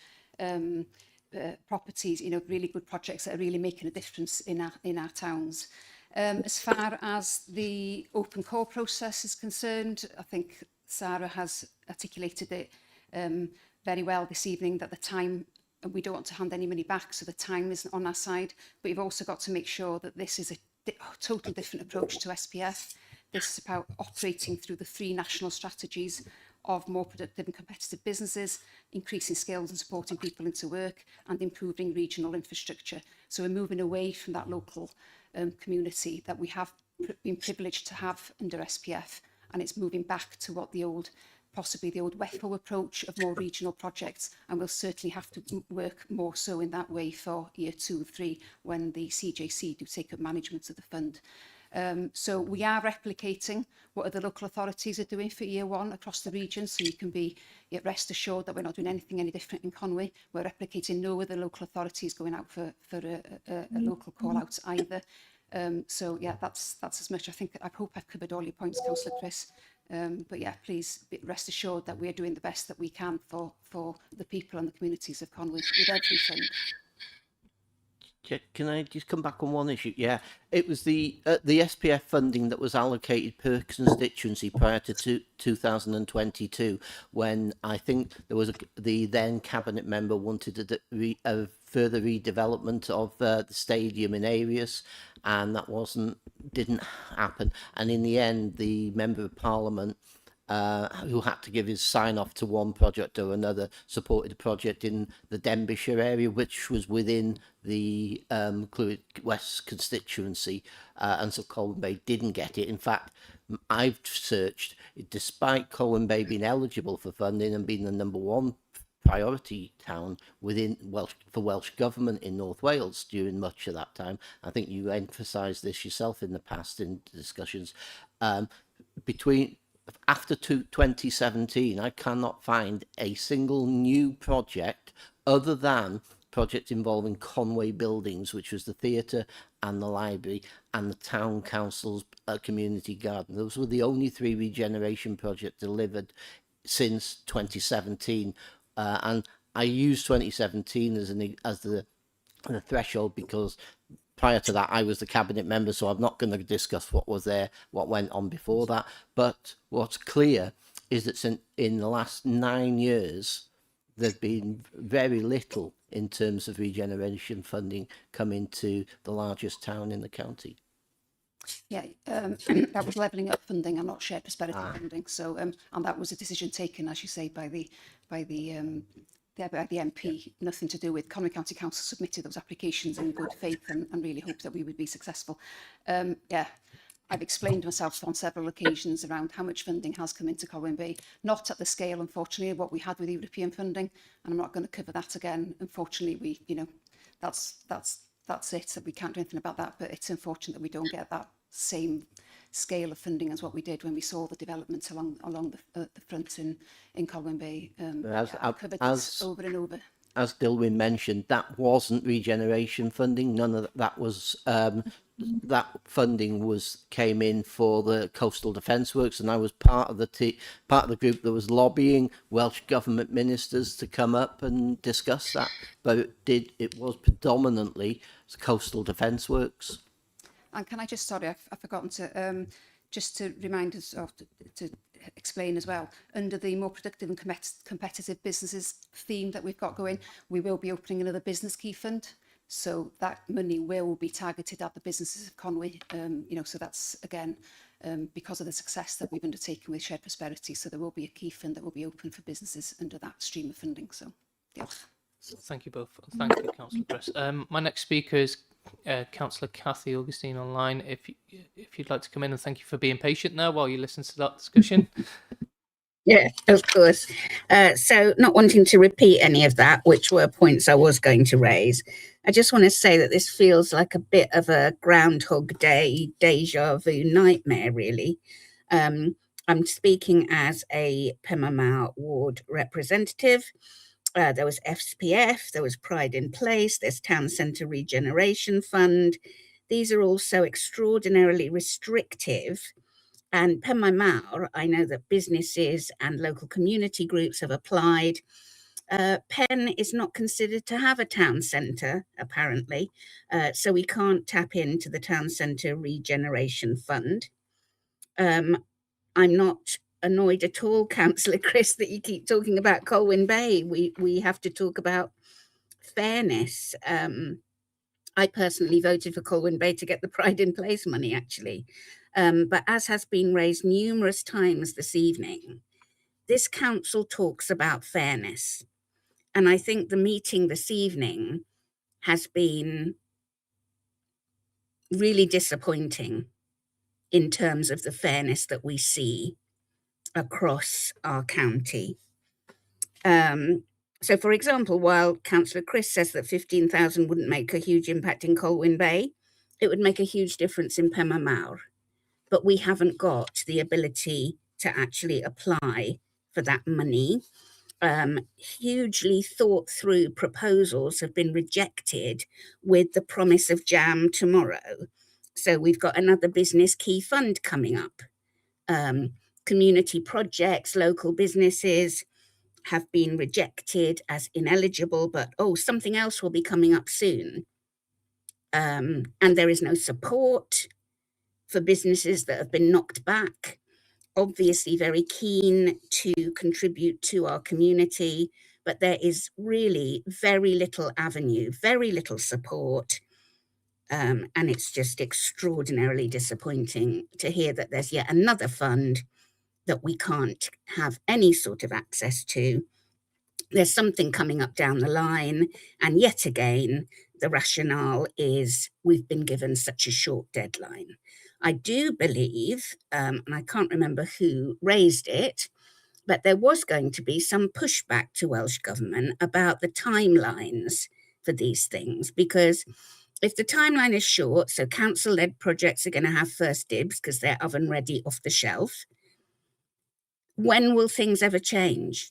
properties, you know, really good projects that are really making a difference in our towns. As far as the open call process is concerned, I think Sarah has articulated it very well this evening, that the time, we don't want to hand any money back, so the time isn't on our side, but you've also got to make sure that this is a total different approach to SPF. This is about operating through the 3 national strategies of more productive and competitive businesses, increasing skills and supporting people into work, and improving regional infrastructure. So we're moving away from that local community that we have been privileged to have under SPF, and it's moving back to what the old possibly the old WEFO approach of more regional projects, and we'll certainly have to work more so in that way for year 2 or 3 when the CJC do take up management of the fund. So we are replicating what other local authorities are doing for year 1 across the region, so you can be rest assured that we're not doing anything any different in Conwy. We're replicating no other local authorities going out for a local call out either. So yeah, that's as much. I hope I've covered all your points, Councillor Chris. But yeah, please rest assured that we're doing the best that we can for the people and the communities of Conwy with everything. Can I just come back on one issue? Yeah, it was the SPF funding that was allocated per constituency prior to 2022, when I think there was the then cabinet member wanted a further redevelopment of the stadium in Arius, and that didn't happen. And in the end, the member of parliament, who had to give his sign-off to one project or another, supported a project in the Denbighshire area, which was within the Clwyd West constituency, and so Colwyn Bay didn't get it. In fact, I've searched, despite Colwyn Bay being eligible for funding and being the #1 priority town within Welsh Government in North Wales during much of that time. I think you emphasised this yourself in the past in discussions. After 2017, I cannot find a single new project other than projects involving Conway Buildings, which was the theatre and the library and the town council's community garden. Those were the only 3 regeneration projects delivered since 2017. And I use 2017 as the threshold because prior to that, I was the cabinet member, so I'm not going to discuss what went on before that. But what's clear is that in the last 9 years, there's been very little in terms of regeneration funding coming to the largest town in the county. Yeah, that was levelling up funding and not shared prosperity funding. So, and that was a decision taken, as you say, by the MP, nothing to do with Conwy County Council submitted those applications in good faith and really hoped that we would be successful. Yeah, I've explained myself on several occasions around how much funding has come into Colwyn Bay, not at the scale, unfortunately, of what we had with European funding, and I'm not going to cover that again. Unfortunately, that's it, that we can't do anything about that, but it's unfortunate that we don't get that same scale of funding as what we did when we saw the developments along the front in Colwyn Bay. I've covered this over and over. As Dilwyn mentioned, that wasn't regeneration funding. None of that was. That funding came in for the coastal defence works, and I was part of the group that was lobbying Welsh Government ministers to come up and discuss that. But it was predominantly coastal defence works. And can I just, sorry, I've forgotten to, just to remind us, or to explain as well, under the more productive and competitive businesses theme that we've got going, we will be opening another business key fund. So that money will be targeted at the businesses of Conwy. So that's, again, because of the success that we've undertaken with Shared Prosperity. So there will be a key fund that will be open for businesses under that stream of funding. So, yeah. So thank you both. Thank you, Councillor Chris. My next speaker is Councillor Cathy Augustine online. If you'd like to come in, and thank you for being patient there while you listen to that discussion. Yeah, of course. So not wanting to repeat any of that, which were points I was going to raise, I just want to say that this feels like a bit of a Groundhog Day deja vu nightmare, really. I'm speaking as a Pembermount ward representative. There was SPF, there was Pride in Place, there's Town Centre Regeneration Fund. These are all so extraordinarily restrictive. And Pembermount, I know that businesses and local community groups have applied. Penn is not considered to have a town centre, apparently, so we can't tap into the Town Centre Regeneration Fund. I'm not annoyed at all, Councillor Chris, that you keep talking about Colwyn Bay. We have to talk about fairness. I personally voted for Colwyn Bay to get the Pride in Place money, actually. But as has been raised numerous times this evening, this council talks about fairness. And I think the meeting this evening has been really disappointing in terms of the fairness that we see. across our county. So, for example, while Councillor Chris says that 15,000 wouldn't make a huge impact in Colwyn Bay, it would make a huge difference in Penma Mawr. But we haven't got the ability to actually apply for that money. Hugely thought through proposals have been rejected with the promise of jam tomorrow. So we've got another business key fund coming up. Community projects, local businesses have been rejected as ineligible, but something else will be coming up soon. And there is no support for businesses that have been knocked back. Obviously very keen to contribute to our community, but there is really very little avenue, very little support. And it's just extraordinarily disappointing to hear that there's yet another fund that we can't have any sort of access to. There's something coming up down the line, and yet again, the rationale is we've been given such a short deadline. I do believe, and I can't remember who raised it, but there was going to be some pushback to Welsh Government about the timelines for these things, because if the timeline is short, so council-led projects are going to have first dibs because they're oven ready off the shelf, when will things ever change?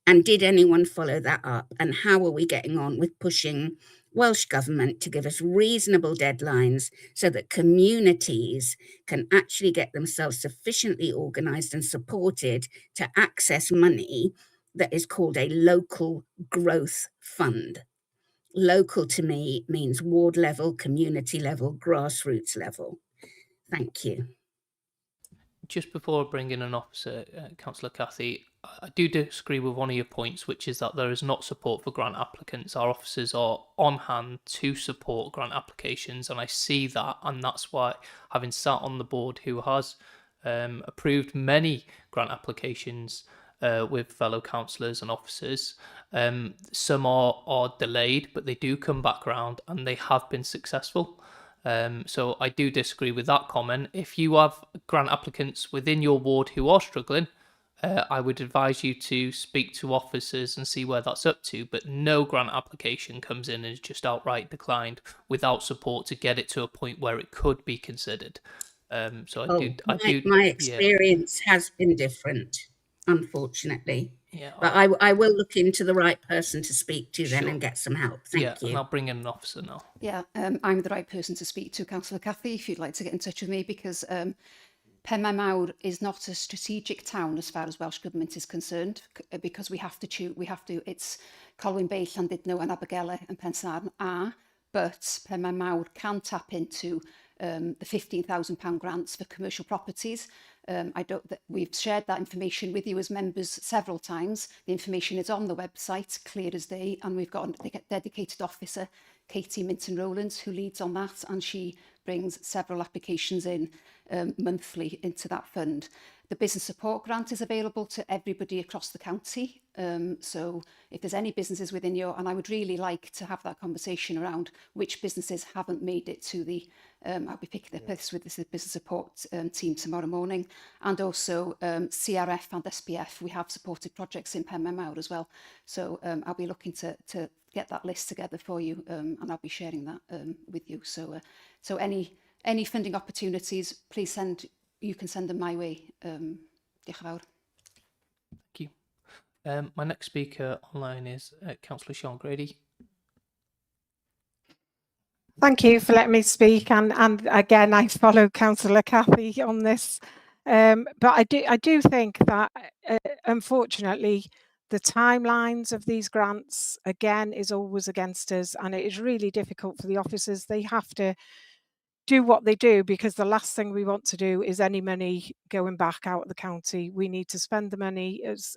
And did anyone follow that up? And how are we getting on with pushing Welsh Government to give us reasonable deadlines so that communities can actually get themselves sufficiently organised and supported to access money that is called a local growth fund? Local to me means ward level, community level, grassroots level. Thank you. Just before I bring in an officer, Councillor Cathy, I do disagree with one of your points, which is that there is not support for grant applicants. Our officers are on hand to support grant applications, and I see that, and that's why, having sat on the board who has approved many grant applications with fellow councillors and officers, some are delayed, but they do come back around and they have been successful. So I do disagree with that comment. If you have grant applicants within your ward who are struggling, I would advise you to speak to officers and see where that's up to. But no grant application comes in and is just outright declined without support to get it to a point where it could be considered. So my experience has been different, unfortunately. Yeah, but I will look into the right person to speak to then and get some help. Thank you. And I'll bring in an officer now. Yeah, I'm the right person to speak to, Councillor Cathy, if you'd like to get in touch with me, because Penma Mawr is not a strategic town as far as Welsh Government is concerned, because we have to, it's Colwyn Bay, Llandudno and Abergele and Pensarn are, but Penma Mawr can tap into the £15,000 grants for commercial properties. We've shared that information with you as members several times. The information is on the website, clear as day, and we've got a dedicated officer, Katie Minton-Rowlands, who leads on that, and she brings several applications in monthly into that fund. The business support grant is available to everybody across the county. So if there's any businesses within and I would really like to have that conversation around which businesses haven't made it to the, I'll be picking up this with the business support team tomorrow morning. And also CRF and SPF, we have supported projects in Penma Mawr as well. So I'll be looking to get that list together for you, and I'll be sharing that with you. So any funding opportunities, please you can send them my way. Diolch yn fawr. Thank you. My next speaker online is Councillor Sean Grady. Thank you for letting me speak, and again I follow Councillor Cathy on this, but I do think that unfortunately the timelines of these grants again is always against us, and it is really difficult for the officers. They have to do what they do, because the last thing we want to do is any money going back out of the county. We need to spend the money as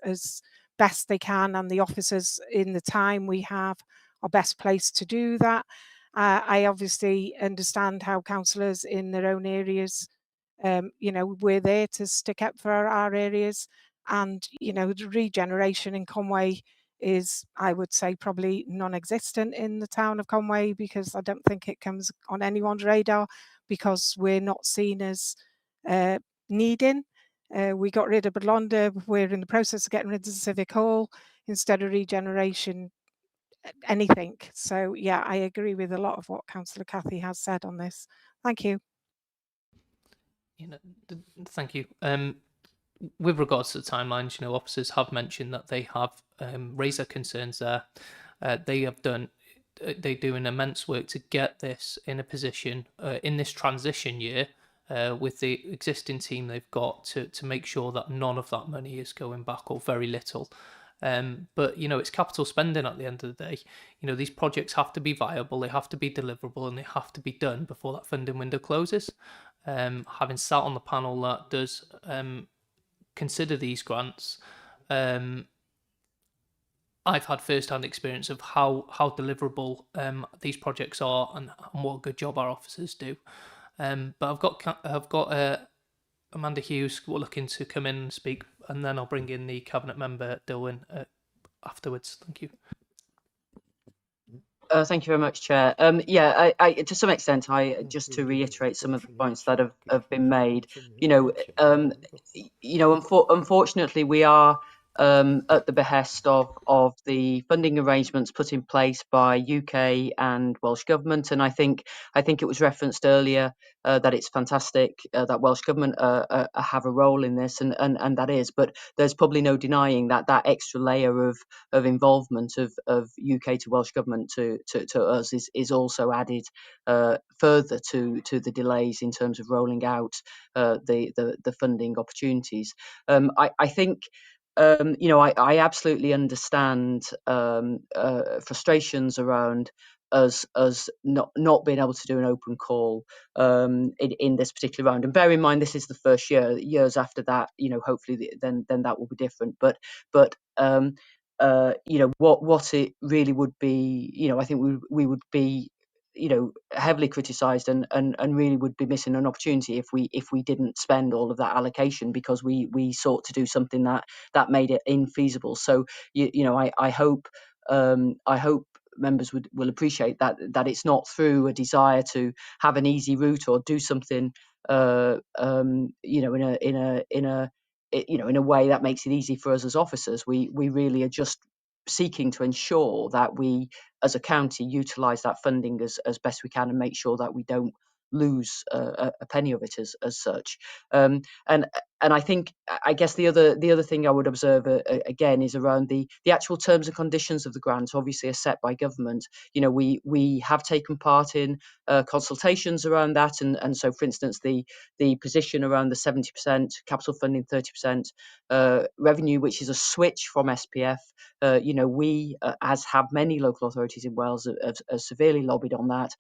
best they can, and the officers in the time we have are best placed to do that. I obviously understand how councillors in their own areas, we're there to stick up for our areas, and the regeneration in Conway is, I would say, probably non-existent in the town of Conway, because I don't think it comes on anyone's radar, because we're not seen as needing We got rid of Blonda. We're in the process of getting rid of Civic Hall instead of regeneration, anything. So yeah, I agree with a lot of what Councillor Cathy has said on this. Thank you. Thank you. With regards to the timelines, officers have mentioned that they have raised their concerns there. They do an immense work to get this in a position in this transition year with the existing team they've got to make sure that none of that money is going back, or very little. But it's capital spending at the end of the day. These projects have to be viable, they have to be deliverable, and they have to be done before that funding window closes. Having sat on the panel that does consider these grants, I've had first-hand experience of how deliverable these projects are, and what a good job our officers do. But I've got Amanda Hughes looking to come in and speak, and then I'll bring in the cabinet member Dilwyn afterwards. Thank you. Thank you very much, Chair. I to some extent, just to reiterate some of the points that have been made. Unfortunately, we are at the behest of the funding arrangements put in place by UK and Welsh Government, and I think it was referenced earlier that it's fantastic that Welsh Government have a role in this, and that is, but there's probably no denying that extra layer of involvement of UK to Welsh Government to us is also added further to the delays in terms of rolling out the funding opportunities. I think I absolutely understand frustrations around us not being able to do an open call in this particular round. And bear in mind, this is the first year. Years after that, hopefully then that will be different. But what it really would be, I think we would be heavily criticised and really would be missing an opportunity if we didn't spend all of that allocation because we sought to do something that made it infeasible. So I hope members will appreciate that it's not through a desire to have an easy route or do something in a way that makes it easy for us as officers. We really are just seeking to ensure that we as a county utilise that funding as best we can and make sure that we don't lose a penny of it as such. And I think, I guess the other thing I would observe again is around the actual terms and conditions of the grant. Obviously are set by government. We have taken part in consultations around that, and so for instance the position around the 70% capital funding, 30% revenue, which is a switch from SPF. We, as have many local authorities in Wales, have severely lobbied on that,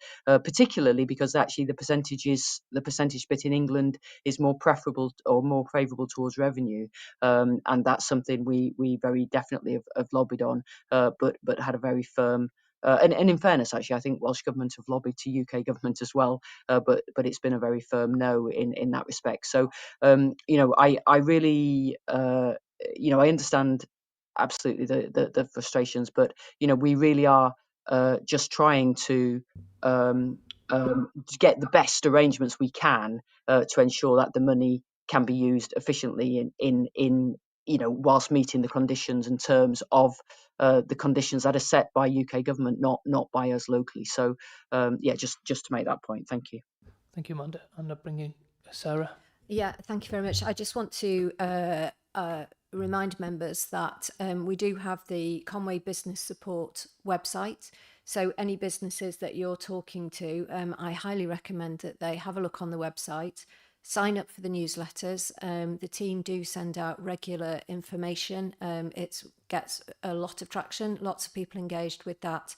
particularly because actually the percentage bit in England is more preferable or more favourable towards revenue, and that's something we very definitely have lobbied on, but had a very firm. And in fairness, actually, I think Welsh Government have lobbied to UK Government as well, but it's been a very firm no in that respect. So, I really, I understand absolutely the frustrations, but we really are just trying to get the best arrangements we can to ensure that the money can be used efficiently in whilst meeting the conditions and terms of the conditions that are set by UK Government, not by us locally. So just to make that point. Thank you. Thank you, Amanda. And I'll bring in Sarah. Yeah, thank you very much. I just want to remind members that we do have the Conway Business Support website. So any businesses that you're talking to, I highly recommend that they have a look on the website, sign up for the newsletters. The team do send out regular information. It gets a lot of traction, lots of people engaged with that.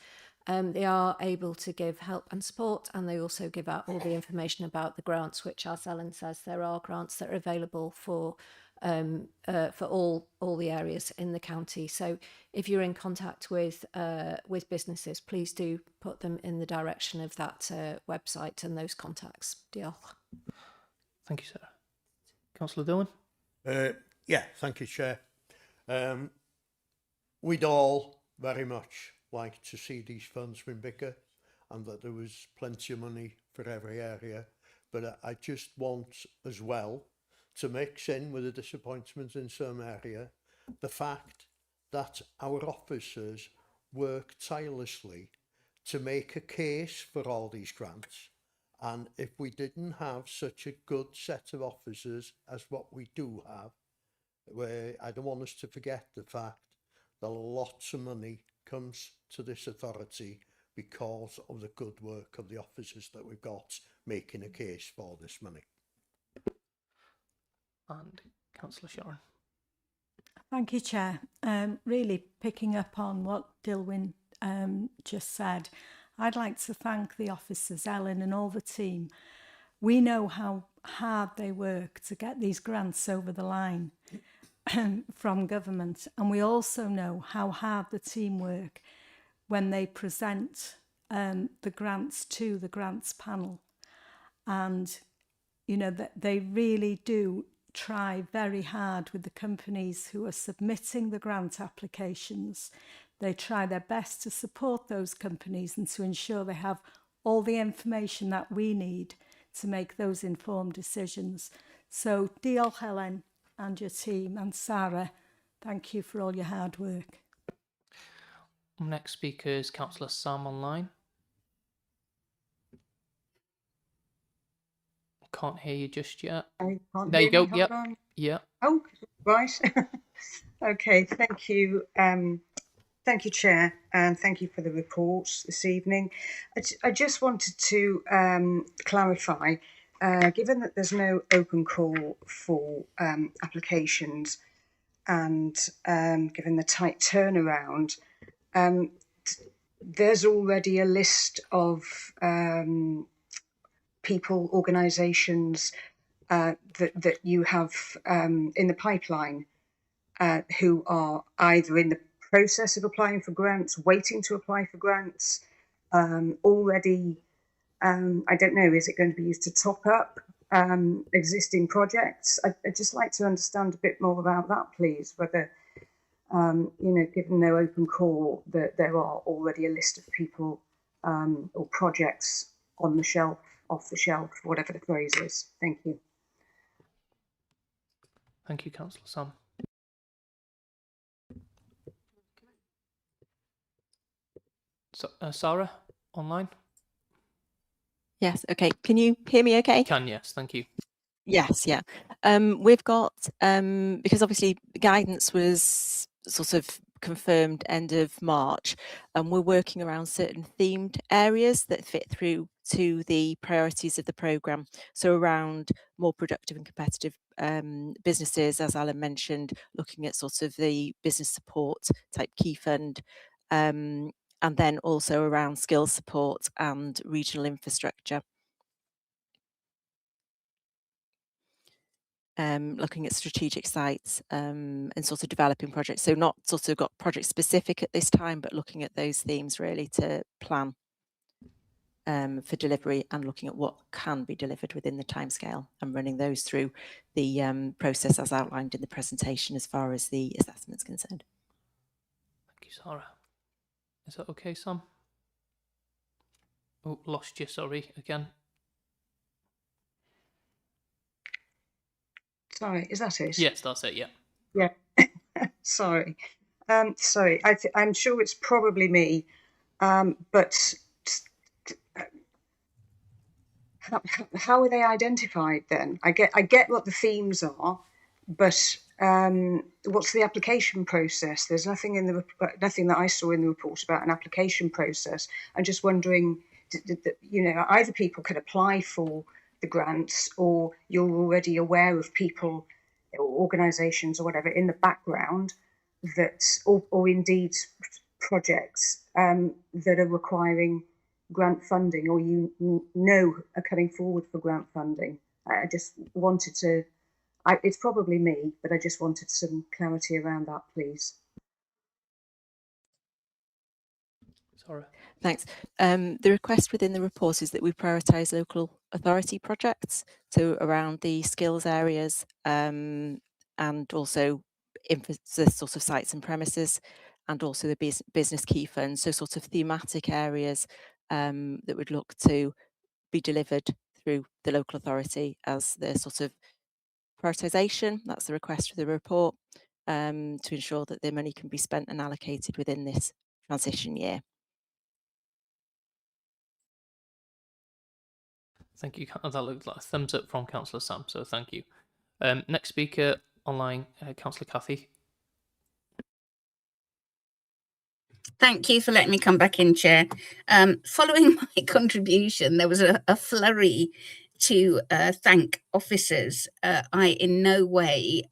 They are able to give help and support, and they also give out all the information about the grants, which, as Ellen says, there are grants that are available for all the areas in the county. So if you're in contact with businesses, please do put them in the direction of that website and those contacts. Diolch. Thank you, Sarah. Councillor Dilwyn. Thank you, Chair. We'd all very much like to see these funds been bigger and that there was plenty of money for every area, but I just want as well to mix in with the disappointment in some area, the fact that our officers work tirelessly to make a case for all these grants. And if we didn't have such a good set of officers as what we do have, where I don't want us to forget the fact that lots of money comes to this authority because of the good work of the officers that we've got making a case for this money. And Councillor Sharon. Thank you, Chair. Really picking up on what Dilwyn just said, I'd like to thank the officers, Ellen and all the team. We know how hard they work to get these grants over the line from government, and we also know how hard the team work when they present the grants to the grants panel. And, you know, that they really do try very hard with the companies who are submitting the grant applications. They try their best to support those companies and to ensure they have all the information that we need to make those informed decisions. So diolch Helen and your team, and Sarah, thank you for all your hard work. Next speaker is Councillor Sam online. Can't hear you just yet. There you go. Yep. Yeah. Oh, right. Okay. Thank you. Thank you, Chair, and thank you for the report this evening. I just wanted to clarify, given that there's no open call for applications and given the tight turnaround, there's already a list of people, organisations that you have in the pipeline who are either in the process of applying for grants, waiting to apply for grants, already, I don't know, is it going to be used to top up existing projects? I'd just like to understand a bit more about that, please, whether, you know, given no open call, that there are already a list of people or projects on the shelf, off the shelf, whatever the phrase is. Thank you. Thank you, Councillor Sam. So, Sarah, online? Yes, okay. Can you hear me okay? Can, yes, thank you. Yes, yeah. We've got, because obviously the guidance was sort of confirmed end of March, and we're working around certain themed areas that fit through to the priorities of the programme. So around more productive and competitive businesses, as Alan mentioned, looking at sort of the business support type key fund, and then also around skills support and regional infrastructure. Looking at strategic sites and sort of developing projects. So not sort of got project specific at this time, but looking at those themes really to plan for delivery and looking at what can be delivered within the timescale and running those through the process as outlined in the presentation as far as the assessment is concerned. Thank you, Sarah. Is that okay, Sam? Oh, lost you, sorry, again. Sorry, is that it? Yes, that's it, yeah. Yeah. Sorry. Sorry, I'm sure it's probably me, but how are they identified then? I get what the themes are, but what's the application process? There's nothing in nothing that I saw in the report about an application process. I'm just wondering, you know, either people can apply for the grants, or you're already aware of people or organisations or whatever in the background that, or indeed projects that are requiring grant funding, or you know are coming forward for grant funding. I just wanted to, it's probably me, but I just wanted some clarity around that, please. Sorry. Thanks. The request within the report is that we prioritise local authority projects, so around the skills areas and also the sort of sites and premises, and also the business key funds, so sort of thematic areas that would look to be delivered through the local authority as the sort of prioritisation, that's the request for the report, to ensure that the money can be spent and allocated within this transition year. Thank you. That looked like a thumbs up from Councillor Sam, so thank you. Next speaker online, Councillor Cathy. Thank you for letting me come back in, Chair. Following my contribution, there was a flurry to thank officers. I in no way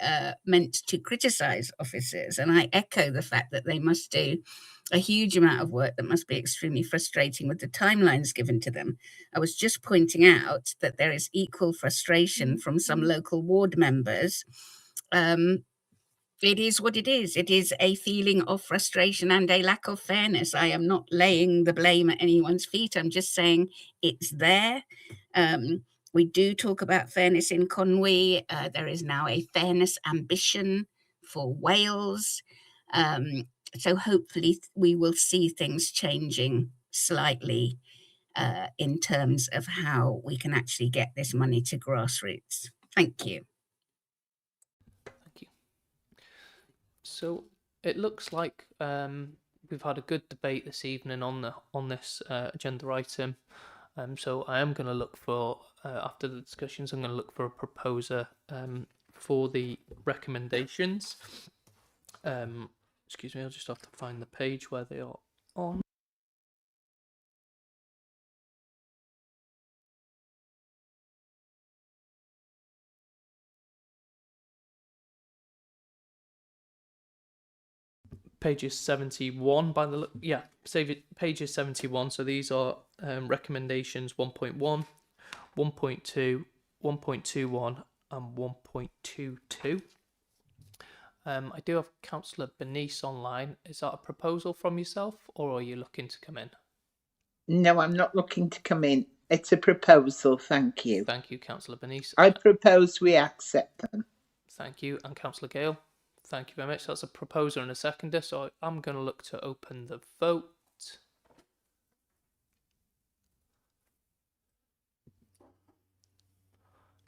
meant to criticise officers, and I echo the fact that they must do a huge amount of work that must be extremely frustrating with the timelines given to them. I was just pointing out that there is equal frustration from some local ward members. It is what it is. It is a feeling of frustration and a lack of fairness. I am not laying the blame at anyone's feet. I'm just saying it's there. We do talk about fairness in Conwy. There is now a fairness ambition for Wales. So hopefully we will see things changing slightly in terms of how we can actually get this money to grassroots. Thank you. So it looks like we've had a good debate this evening on this agenda item. So I am going to look for, after the discussions, I'm going to look for a proposer for the recommendations. Excuse me, I'll just have to find the page where they are on. Pages 71 by the look, yeah, save it, pages 71. So these are recommendations 1.1, 1.2, 1.21 and 1.22. I do have Councillor Bernice online. Is that a proposal from yourself, or are you looking to come in? No, I'm not looking to come in. It's a proposal, thank you. Thank you, Councillor Bernice. I propose we accept them. Thank you. And Councillor Gale, thank you very much. That's a proposer and a seconder, so I'm going to look to open the vote.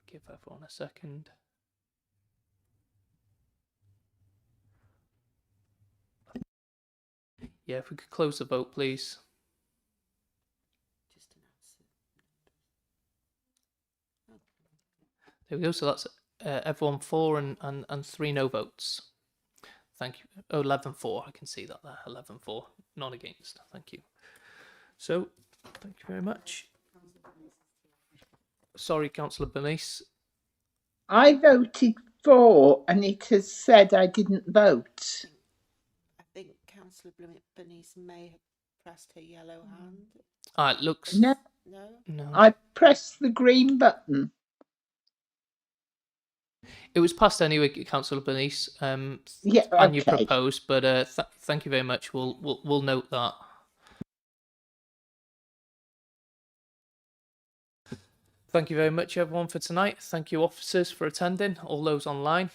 Give everyone a second. Yeah, if we could close the vote, please. There we go. So that's everyone for and 3 no votes. Thank you. Oh, 11-4. I can see that there. 11-4. None against. Thank you. So, thank you very much. Sorry, Councillor Bernice. I voted for, and it has said I didn't vote. I think Councillor Bernice may have pressed her yellow hand. It looks... No. No. I pressed the green button. It was passed anyway, Councillor Bernice. Yeah, okay. And you proposed, but thank you very much. We'll note that. Thank you very much, everyone, for tonight. Thank you, officers, for attending. All those online.